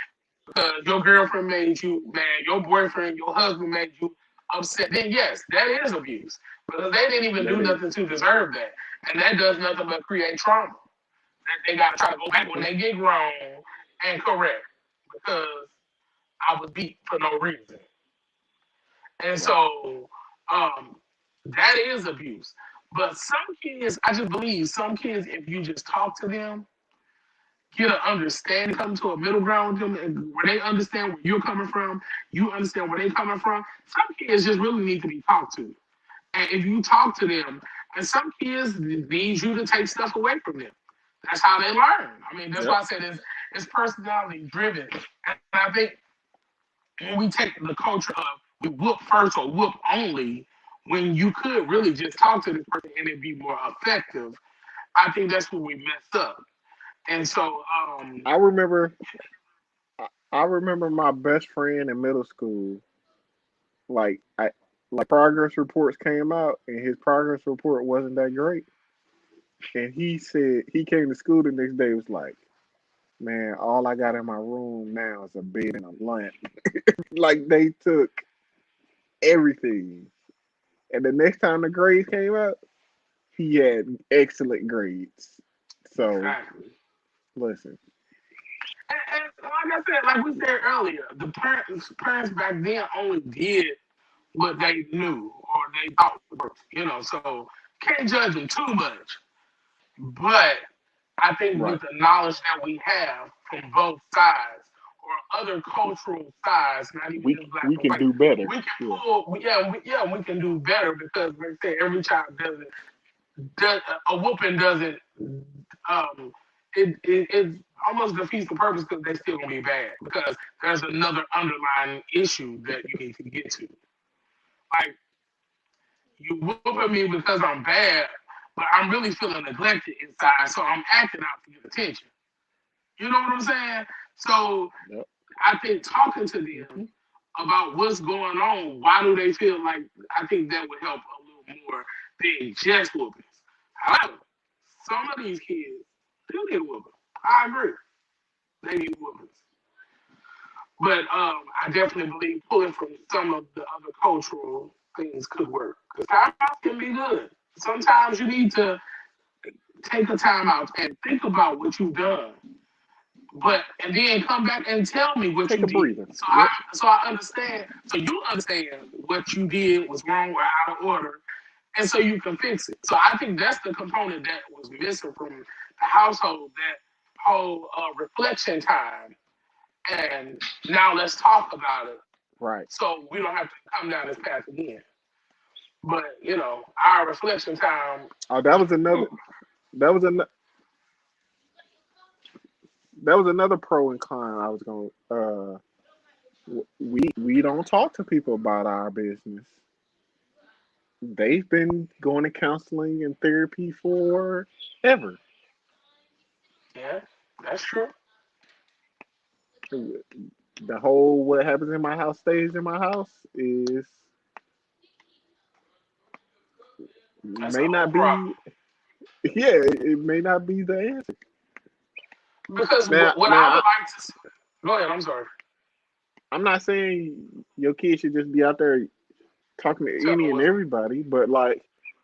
because your girlfriend made you mad, your boyfriend, your husband made you upset, then yes, that is abuse. Because they didn't even That do is. nothing to deserve that. And that does nothing but create trauma. That they gotta try to go back when Hmm. they get grown and correct. Because I was beat for no reason. And Right. so um, that is abuse. But some kids, I just believe some kids, if you just talk to them, get an understanding, come to a middle ground with them, and where they understand where you're coming from, you understand where they're coming from. Some kids just really need to be talked to. And if you talk to them, and some kids need you to take stuff away from them. That's how they learn. I mean, that's Yep. why I said it's personality driven. And I think when we take the culture of we whoop first or whoop only, when you could really just talk to this person and it'd be more effective, I think that's where we messed up. And so, I remember. I remember my best friend in middle school. Like I, like progress reports came out, and his progress report wasn't that great. And he said he came to school the next day. Was like, man, all I got in my room now is a bed and a lamp. Like they took everything. And the next time the grades came out, he had excellent grades. So exactly. listen, And like I said, like we said earlier, the parents back then only did what they knew or they thought worked, so can't judge them too much. But I think right? with the knowledge that we have from both sides or other cultural sides, not even We just black we and can white, do better. we can Yeah. we can do better because like I say every child does a whooping doesn't um it almost defeats the purpose because they still gonna be bad because there's another underlying issue that you need to get to. Like you whooping me because I'm bad, but I'm really feeling neglected inside, so I'm acting out to get attention. You know what I'm saying? So Yep. I think talking to them Hmm. about what's going on, why do they feel like I think that would help a little more than just whoopings. However, some of these kids do need whoopings. I agree. They need whoopings. But I definitely believe pulling from some of the other cultural things could work. Because timeouts can be good. Sometimes you need to take a time out and think about what you've done. But and then come back and tell me what Take you a did. breather. So I Yep. so I understand. So you understand what you did was wrong or out of order, and so you can fix it. So I think that's the component that was missing from the household. That whole reflection time, and now let's talk about it. Right. So we don't have to come down this path again. But our reflection time. Oh, that was another. That was an. That was another pro and con. I was going. We don't talk to people about our business. They've been going to counseling and therapy for ever. Yeah, that's true. The whole "what happens in my house stays in my house" is That's a may whole not problem. be. Yeah, it may not be the answer. Because Now, what I now would like to go ahead. I'm sorry. I'm not saying your kid should just be out there talking to Tell me any and what's everybody, but like,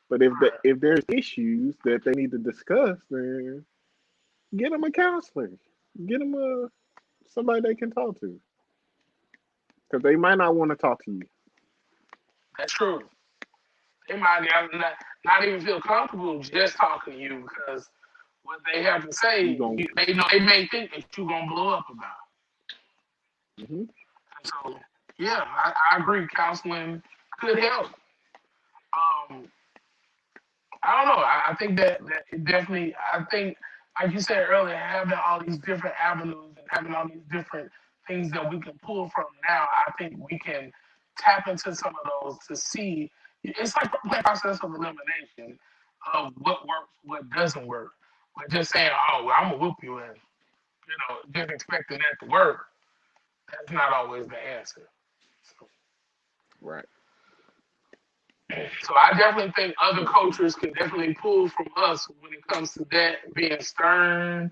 but right. if there's issues that they need to discuss, then get them a counselor, get them a somebody they can talk to, because they might not want to talk to you. That's true. They might not even feel comfortable just talking to you because what they have to You say, going they may think that you're gonna blow up about. hmm And so, yeah, I agree. Counseling could help. Um, I don't know. I think that it definitely. I think, like you said earlier, having all these different avenues and having all these different things that we can pull from now, I think we can tap into some of those to see. It's like a process of elimination of what works, what doesn't work. But just saying, oh, well, I'm gonna whoop you in, just expecting that to work, that's not always the answer. So, Right. so I definitely think other cultures can definitely pull from us when it comes to that being stern.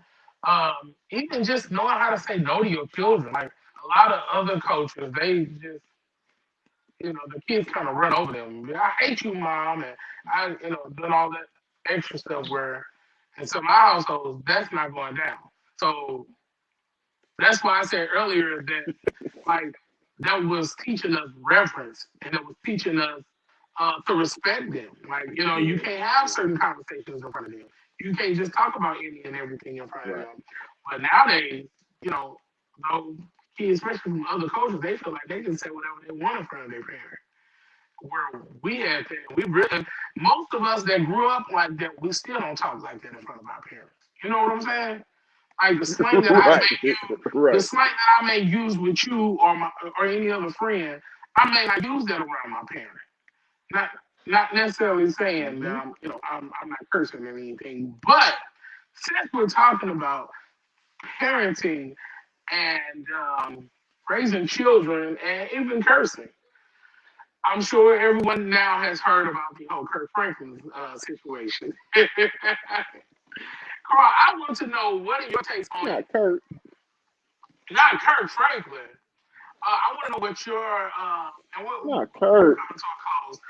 Even just knowing how to say no to your children. Like a lot of other cultures, they just the kids kind of run over them. I hate you, mom, and doing all that extra stuff. Where in some of my households, that's not going down. So that's why I said earlier that like that was teaching us reverence and it was teaching us to respect them. Like, you Yeah. can't have certain conversations in front of them. You can't just talk about any and everything in front of Right. them. But nowadays, those kids, especially from other cultures, they feel like they can say whatever they want in front of their parents. Where we had that, most of us that grew up like that, we still don't talk like that in front of our parents. You know what I'm saying? Like the slang that I Right. may the Right. slang that I may use with you or any other friend, I may not use that around my parent. Not not necessarily saying that Hmm. I'm not cursing or anything, but since we're talking about parenting and raising children and even cursing, I'm sure everyone now has heard about the whole Kurt Franklin situation. Carl, I want to know what are your takes on it? Not Kurt. Not Kurt Franklin. I want to know what your and we'll Not Kurt. come to a close.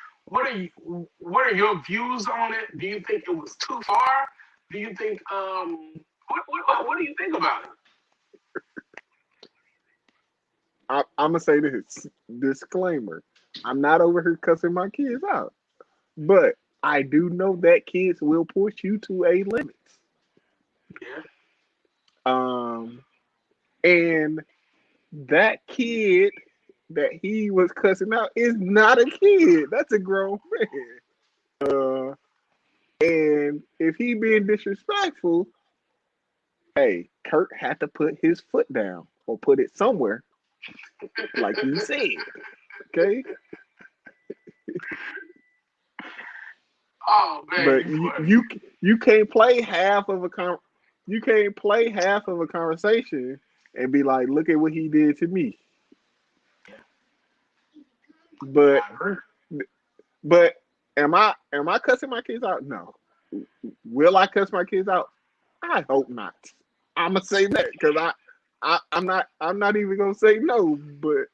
What are your views on it? Do you think it was too far? Do you think what do you think about it? I'm gonna say this disclaimer. I'm not over here cussing my kids out, but I do know that kids will push you to a limit. Yeah, Um, and that kid that he was cussing out is not a kid. That's a grown man. Uh, and if he being disrespectful, hey, Kurt had to put his foot down or put it somewhere, like he said. Okay, oh man, but you you funny. you, you can't play half of a you can't play half of a conversation and be like, look at what he did to me. But I agree. but am I cussing my kids out? No. Will I cuss my kids out? I hope not. I'm gonna say that because I'm not even gonna say no, but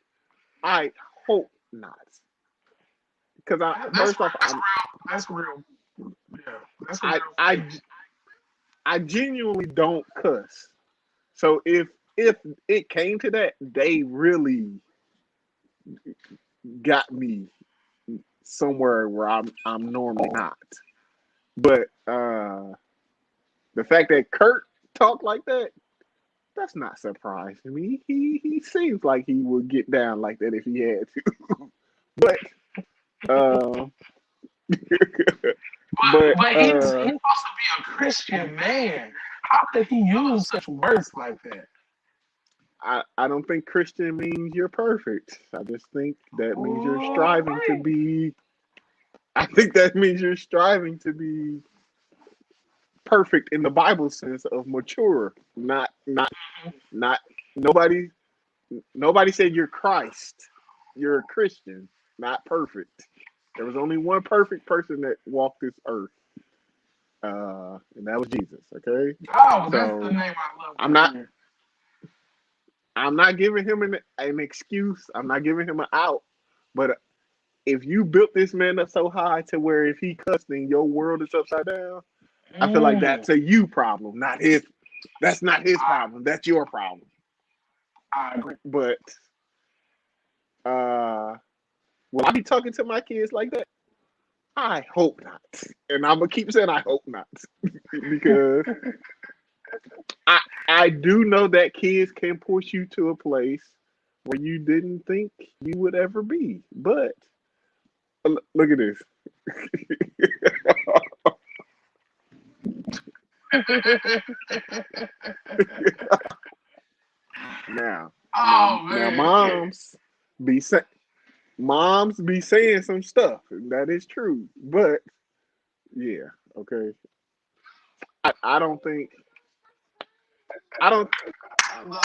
I hope not. Because That's first off, that's real. That's real. Yeah, that's a I real I thing. I genuinely don't cuss. So if it came to that, they really got me somewhere where I'm normally not. But the fact that Kurt talked like that, that's not surprising me. He seems like he would get down like that if he had to. But uh, but But he's supposed to be a Christian man. How could he use such words like that? I don't think Christian means you're perfect. I just think that means you're Oh, striving to be. I think that means you're striving to be perfect in the Bible sense of mature. Not nobody nobody said you're Christ. You're a Christian, not perfect. There was only one perfect person that walked this earth, and that was Jesus. Okay, oh, that's the so name I love I'm to not hear. I'm not giving him an excuse. I'm not giving him an out. But if you built this man up so high to where if he cussed then your world is upside down, I feel like Mm, that's a you problem, not his. That's not his I, problem. That's your problem. I agree. But uh, will I be talking to my kids like that? I hope not. And I'm gonna keep saying I hope not because I I do know that kids can push you to a place where you didn't think you would ever be. But look at this. Now, Now, Oh now, man, yeah. be say, moms be saying some stuff. That is true, but yeah, okay. I don't think I don't. Oh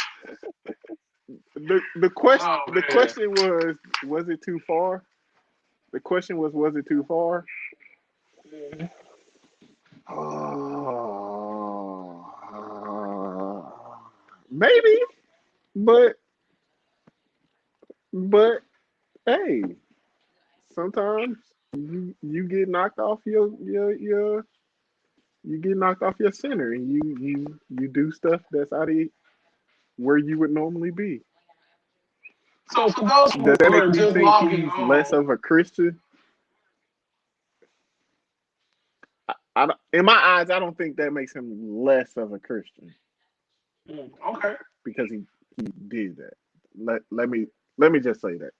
The man. question was it too far? The question was it too far? Maybe, but but hey, sometimes you get knocked off your you get knocked off your center and you do stuff that's out of where you would normally be. So for those Does that who make are me just think logging he's less on, of a Christian? In my eyes, I don't think that makes him less of a Christian okay, because he did that. Let me just say that.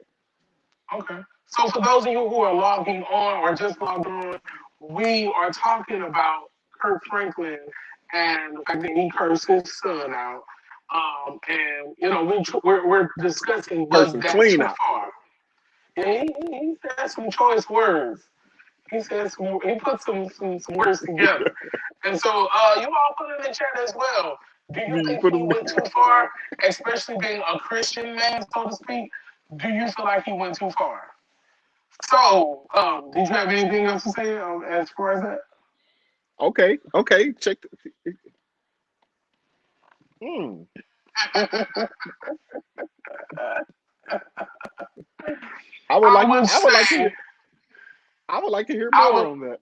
okay. So for those of you who are logging on or just logged on, we are talking about Kirk Franklin and the fact that he cursed his son out. And you know we're discussing was Person that clean too out. far? Yeah, he said some choice words. He put some words together. And so you all put in the chat as well. Do you You think put he him. went too far, especially being a Christian man, so to speak? Do you feel like he went too far? So, did you have anything else to say as far as that? Okay, okay. Check. Hmm. I would I would like to say, I would like to hear I more would, on that.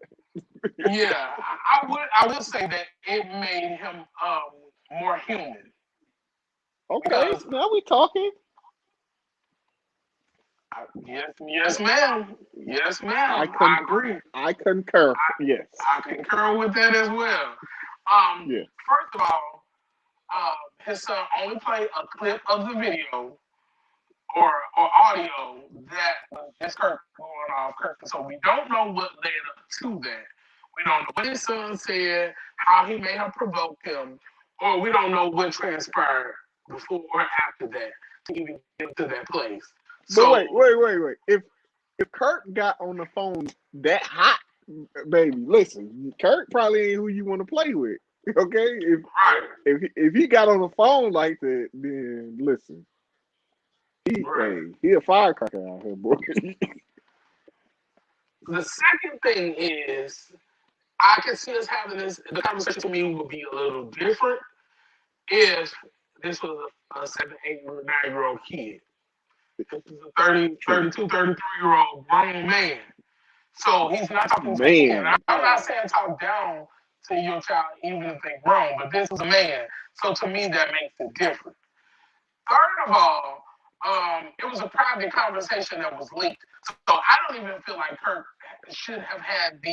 yeah, I would say that it made him more human Okay, because now we talking. yes, ma'am, yes, I ma'am, con I agree. I concur. Yes. I concur with that as well. Yeah. First of all, his son only played a clip of the video or audio that is Kirk going off Kirk. So we don't know what led up to that. We don't know what his son said, how he may have provoked him, or we don't know what transpired before or after that to even get to that place. But So wait. If Kurt got on the phone that hot, baby, listen, Kurt probably ain't who you want to play with. Okay, right, if he got on the phone like that, then listen, right. he a firecracker out here, boy. The second thing is I can see us having this. The conversation to me would be a little different if this was a 7, 8, or 9 year old kid. This is a 30, True, 32, 33 year old grown man. So he's not talking to a kid. man. I'm not saying talk down to your child even if they're grown, but this is a man. So to me, that makes it different. Third of all, it was a private conversation that was leaked. So I don't even feel like Kirk should have had to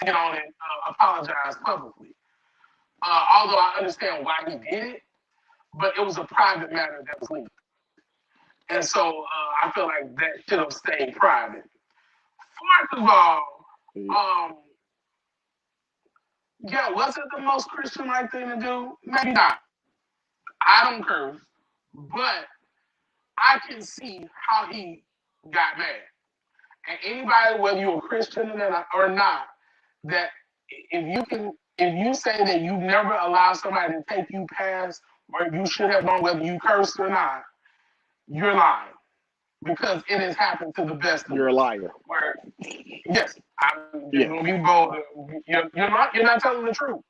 get on and apologize publicly. Although I understand why he did it, but it was a private matter that was leaked. And so I feel like that should have stayed private. Fourth of all, um, yeah, was it the most Christian-like thing to do? Maybe not. I don't curse, but I can see how he got mad. And anybody, whether you're a Christian or not, that if you say that you never allow somebody to take you past where you should have gone, whether you cursed or not, you're lying because it has happened to the best of You're a us. liar. Where yes, I'm just Yes. gonna be bold. You're not telling the truth.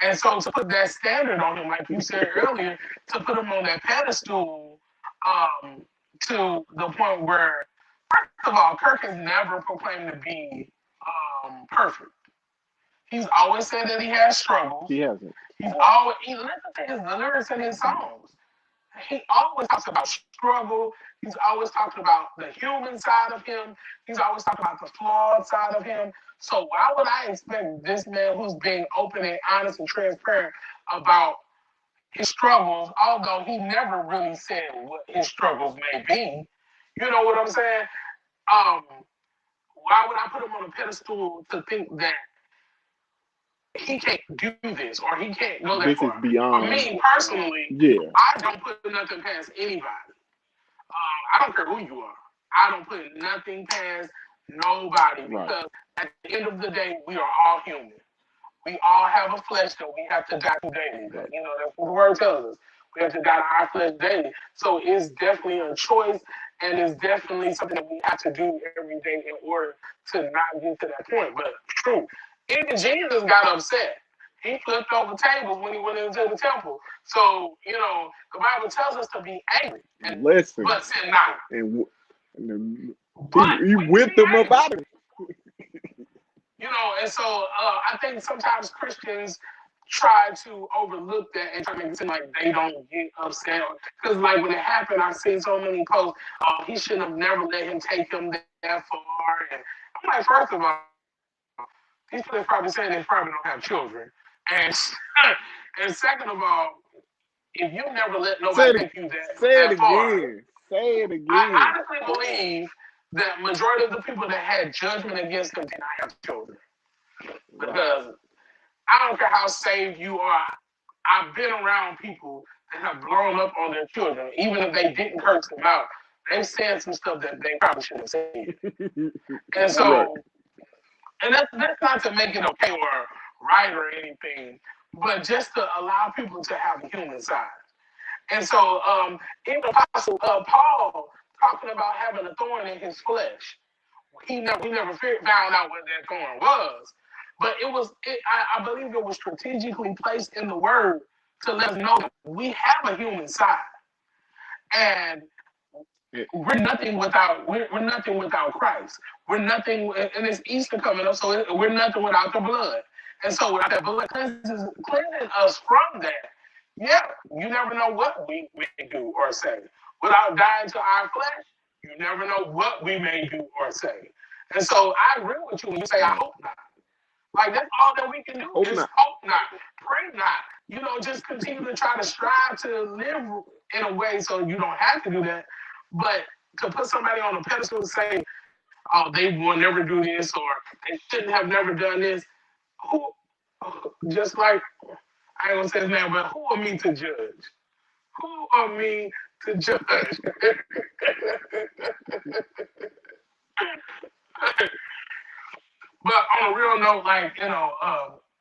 And so to put that standard on him, like you said earlier, to put him on that pedestal, um, to the point where, first of all, Kirk has never proclaimed to be perfect. He's always said that he has struggles. He hasn't. He listen to his lyrics in his songs. He always talks about struggle. He's always talking about the human side of him. He's always talking about the flawed side of him. So why would I expect this man who's being open and honest and transparent about his struggles, although he never really said what his struggles may be? You know what I'm saying? Um, why would I put him on a pedestal to think that he can't do this or he can't go that This far. is For beyond. me personally, Yeah, I don't put nothing past anybody. I don't care who you are. I don't put nothing past nobody right, because at the end of the day, we are all human. We all have a flesh that we have to die to daily. right. That's what the word tells us. We have to die to our flesh daily. So it's definitely a choice and it's definitely something that we have to do every day in order to not get to that point. But true. Even Jesus got upset. He flipped over tables when he went into the temple. So, the Bible tells us to be angry and Listen, but sin not. and, and But he we can whipped be them up angry. out of it. And so I think sometimes Christians try to overlook that and try to make it seem like they don't get upset. Because like when it happened, I've seen so many posts, oh, he shouldn't have never let him take him that far. And I'm like, first of all, these people are probably saying they probably don't have children. And and second of all, if you never let nobody Say take it, you that say it far, again. Say it I again. honestly believe that majority of the people that had judgment against them did not have children. Right. Because I don't care how saved you are. I've been around people that have blown up on their children, even if they didn't curse them out. They've said some stuff that they probably shouldn't have said. And Right. so, and that's not to make it okay or right or anything, but just to allow people to have a human side. And so, even Apostle Paul talking about having a thorn in his flesh. We never found out what that thorn was, but I believe it was strategically placed in the word to let us know that we have a human side, and It, we're nothing without Christ. We're nothing, and it's Easter coming up, so we're nothing without the blood. And so without that blood cleansing us from that, yeah, you never know what we may do or say. Without dying to our flesh, you never know what we may do or say. And so I agree with you when you say, I right. hope not. Like that's all that we can do Hope is not. hope not, pray not. Just continue to try to strive to live in a way so you don't have to do that. But to put somebody on a pedestal and say, oh, they will never do this or they shouldn't have never done this, who, just like, I ain't gonna say his name, but who are me to judge? Who are me to judge? But on a real note, like,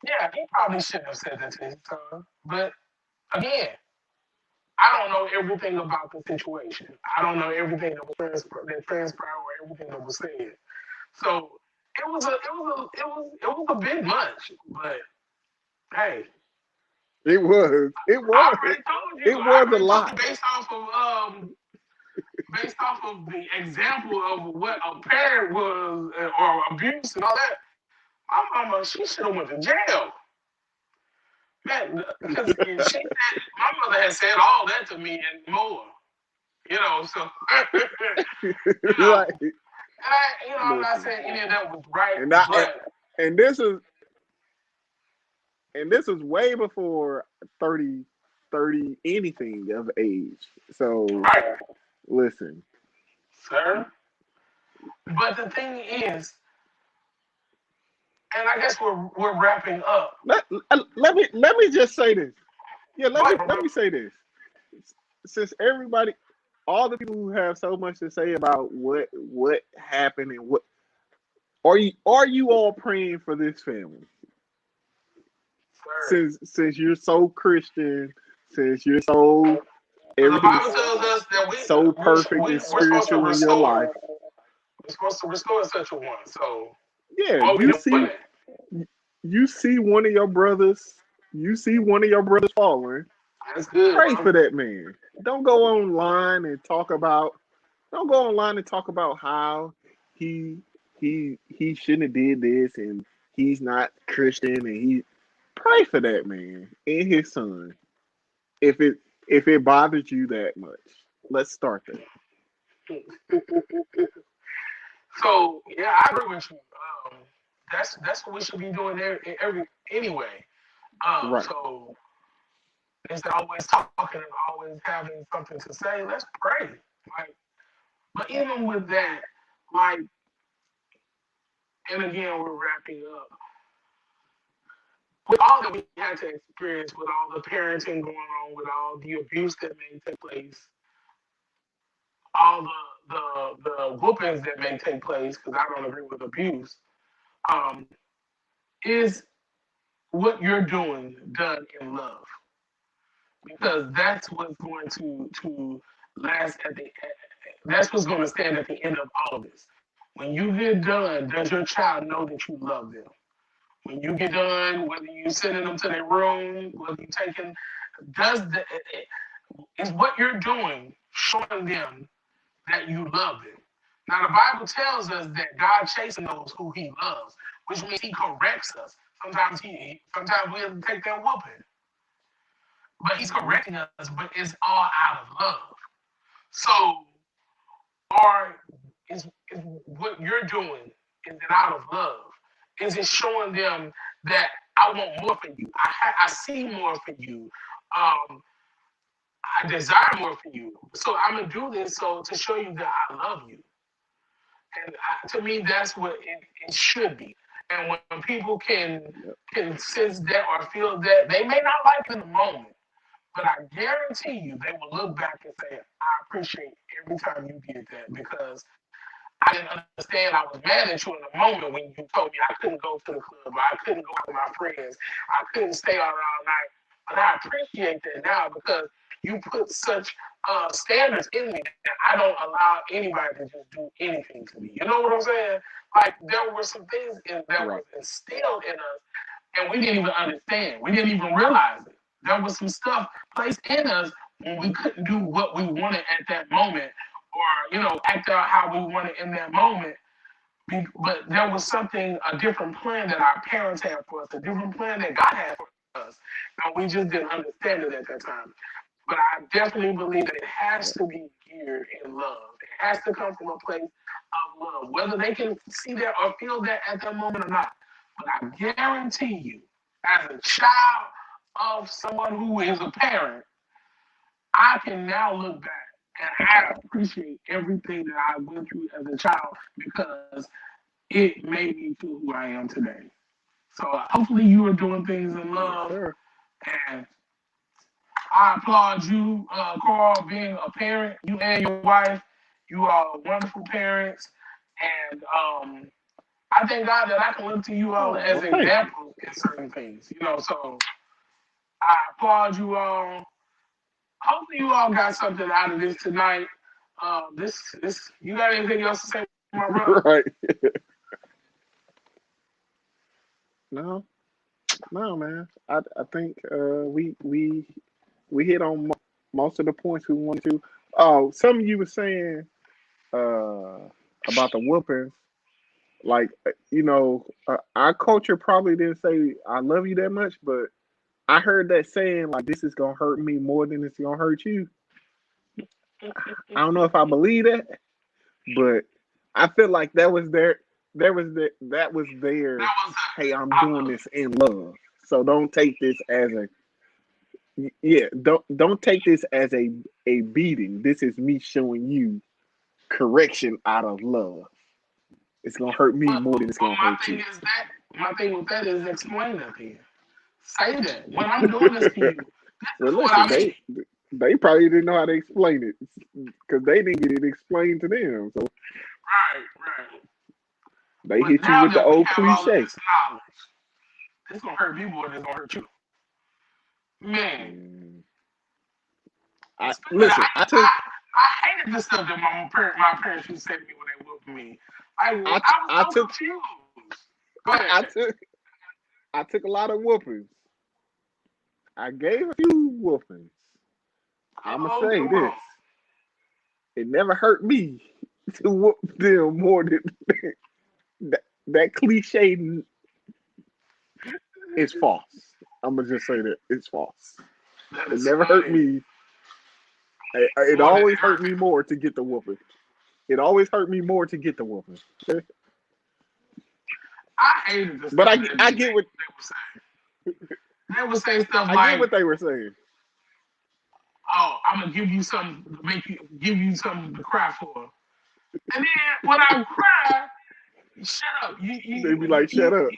yeah, he probably shouldn't have said that to his son. But again, I don't know everything about the situation. I don't know everything that transpired or everything that was said. So it was a bit much. But hey, It was. It I was. already told you. It I was a already told lot. you based off of the example of what a parent was or abuse and all that. My mama, she should have went to jail. Man, because my mother had said all that to me and more. So Right. I'm not Listen. saying any of that was right, And I but and this is and this is way before 30, 30 anything of age. So right, listen. sir. But the thing is, and I guess we're wrapping up. Let me just say this. Yeah, Go let me ahead, let bro. me say this. Since everybody, all the people who have so much to say about what happened and what are you all praying for this family? Sir. Since you're so Christian, since you're so Because the everything's Bible tells us that so we're, perfect and we're supposed to spiritual in your life, restore. We're supposed to restore such a one. So, yeah, what we doing that? you see one of your brothers, you see one of your brothers falling, That's good, pray bro. for that man. Don't go online and talk about don't go online and talk about how he he shouldn't have did this and he's not Christian and he pray for that man and his son. If it bothers you that much. Let's start there. So, yeah, I agree with you. Um, that's what we should be doing every anyway. Right. So instead of always talking and always having something to say, let's pray. Like, but even with that, like, and again, we're wrapping up. with all that we had to experience, with all the parenting going on, with all the abuse that may take place, all the whoopings that may take place, because I don't agree with abuse, um, is what you're doing done in love, because that's what's going to last at the that's what's going to stand at the end of all of this. When you get done, does your child know that you love them? When you get done, whether you sending them to their room, whether you taking, does the is what you're doing showing them that you love them? Now the Bible tells us that God chasing those who He loves, which means He corrects us. Sometimes we have to take that whooping, but He's Mm-hmm. correcting us, but it's all out of love. So, are is what you're doing, is it out of love? Is it showing them that I want more for you? I see more for you. Um, I desire more for you. So I'm gonna do this so to show you that I love you. And to me, that's what it should be. And when people Yep. can sense that or feel that, they may not like it in the moment, but I guarantee you they will look back and say, I appreciate every time you did that because I didn't understand. I was mad at you in the moment when you told me I couldn't go to the club, or I couldn't go out with my friends, I couldn't stay out all night. But I appreciate that now because you put such standards in me that I don't allow anybody to just do anything to me. You know what I'm saying? Like there were some things that Right. was instilled in us, and we didn't even understand. We didn't even realize it. There was some stuff placed in us when we couldn't do what we wanted at that moment, or act out how we wanted in that moment. But there was something, a different plan that our parents had for us, a different plan that God had for us, and we just didn't understand it at that time. But I definitely believe that it has Yep. to be geared in love. It has to come from a place of love, whether they can see that or feel that at that moment or not. But I guarantee you, as a child of someone who is a parent, I can now look back and I appreciate everything that I went through as a child because it made me to who I am today. So hopefully you are doing things in Yes, love, sir. and I applaud you, Carl, being a parent. You and your wife, you are wonderful parents, and I thank God that I can look to you all Oh, as well, thank you. examples in certain things. So I applaud you all. Hopefully you all got something out of this tonight. This you got anything else to say, my brother? Right. No, no, man. I think we hit on most of the points we wanted to. Oh, some of you were saying uh about the whoopings. Like our culture probably didn't say I love you that much, but I heard that saying like this is gonna hurt me more than it's gonna hurt you. I don't know if I believe that, but I feel like that was That their was hey, I'm I doing love this in love. So don't take this as a yeah, don't take this as a beating. This is me showing you correction out of love. It's gonna hurt me more than it's but gonna my hurt thing you. is that my thing with that is explain that to you. Say that when I'm doing this to you, this Well, is what listen, I mean. they probably didn't know how to explain it because they didn't get it explained to them. So Right, right. they But hit you now with the that we old have all of cliche. this knowledge, it's gonna hurt me more than it's gonna hurt you. Man, Mm, I speaking of that, listen. I hated the stuff that my parents used to say to me when they whooped me. I was I so took confused. Go ahead. I took I took a lot of whoopings. I gave a few whoopings. I'ma Oh, say come on. this: it never hurt me to whoop them more than that cliche is false. I'm gonna just say that it's false. That It is never hurt funny. me. It More than always it hurt hurt me people. more to get the whooping. It always hurt me more to get the whooping. I hated the But stuff that I they get what would say. They would say stuff I get like, what they were saying. "Oh, I'm gonna give you something to make you give you something to cry for," and then when I cry, shut up. They be like, "Shut up."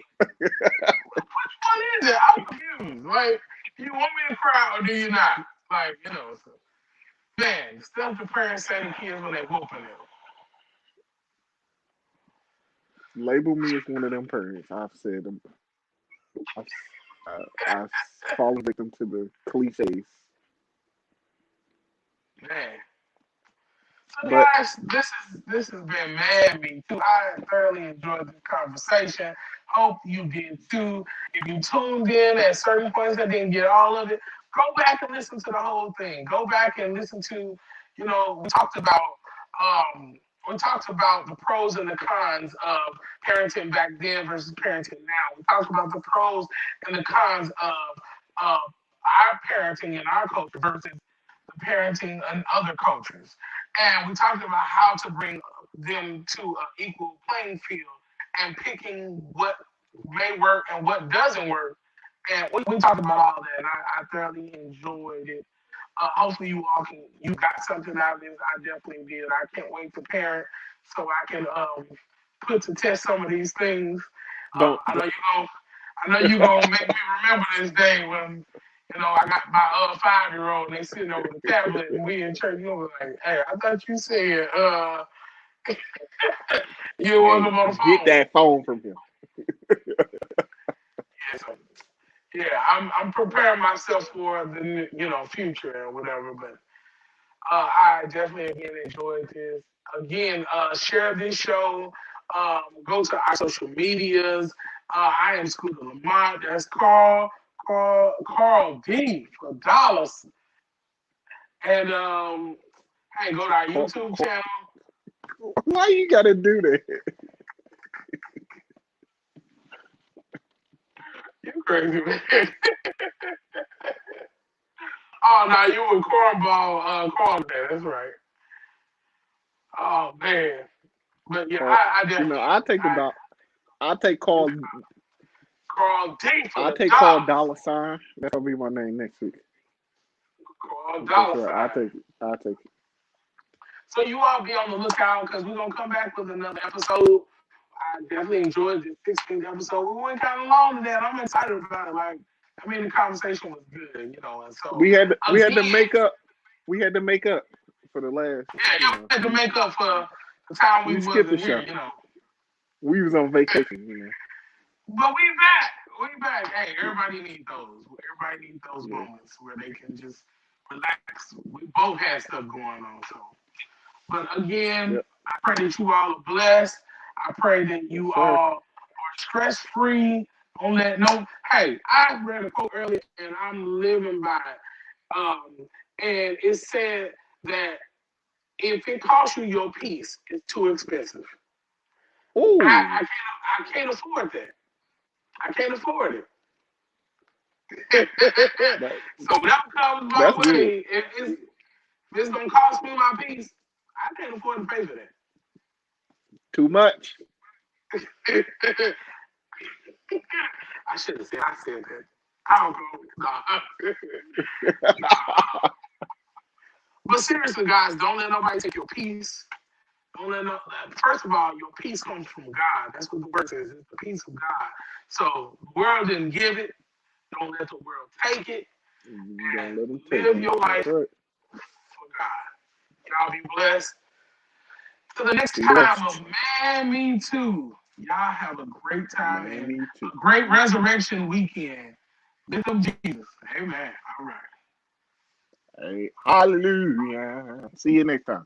is it? I'm confused. Like, you want me to cry or do you not? Like, so, man, stuff the parents say to kids when they whooping them. Label me as one of them parents. I've said them. I've, I've fallen victim to the cliches. Man. So But guys, this has been Mad Me too. I thoroughly enjoyed this conversation. Hope you did too. If you tuned in at certain points that didn't get all of it, go back and listen to the whole thing. Go back and listen to, um we talked about the pros and the cons of parenting back then versus parenting now. We talked about the pros and the cons of our parenting in our culture versus parenting in other cultures. And we talked about how to bring them to an equal playing field and picking what may work and what doesn't work. And we talked about all that, and I thoroughly enjoyed it. Hopefully, you got something out of this. I definitely did. I can't wait to parent so I can put to test some of these things. don't. I know you gonna make me remember this day when I got my 5-year-old and they sitting over the tablet and we in church. You know, like, hey, I thought you said you Hey, wasn't on the get phone. that phone from him. Yeah, so, yeah, I'm preparing myself for the future or whatever. But I definitely again enjoyed this. Again, share this show. Go to our social medias. I am Scooter Lamont. That's Carl D for dollars. And hey, go to our YouTube channel. Why you gotta do that? You crazy man. Oh no, you were cornball Carl there. That's right. Oh man. But yeah, Call, I definitely I take the dot. I take call. Carl D for I the take call dollars. dollar sign. That'll be my name next week. Carl That's dollar right. I sign. take it. I take it. So you all be on the lookout because we're gonna come back with another episode. I definitely enjoyed this 16th episode. We went kind of long today, and I'm excited about it. Like, I mean, the conversation was good, And so We had to again, make up. We had to make up for the last. yeah, you had to make up for the time we We skipped the wasn't show. here. We was on vacation. But we back. We back. Hey, everybody needs those. Everybody needs those Yeah. moments where they can just relax. We both had stuff going on, so. But again, Yep. I pray that you all are blessed. I pray that Yes, you sir. all are stress free. On that note, hey, I read a quote earlier and I'm living by it. And it said that if it costs you your peace, it's too expensive. Ooh. I can't afford that. I can't afford it. That, So whatever comes my that's good. way, if it's gonna cost me my peace, I can't afford to pay for Too much. that. I should have said I said that. I don't know. Nah. But seriously, guys, don't let nobody take your peace. Don't let no, First of all, your peace comes from God. That's what the word says. It's the peace of God. So the world didn't give it. Don't let the world take it. Don't And let them take live it. your That's life right. for God. Y'all be blessed. Till the next Be time of blessed. Man Me Too. Y'all have a great time Man, and me too. a great resurrection weekend. Lift up Jesus. Amen. All right. Hey, hallelujah. See you next time.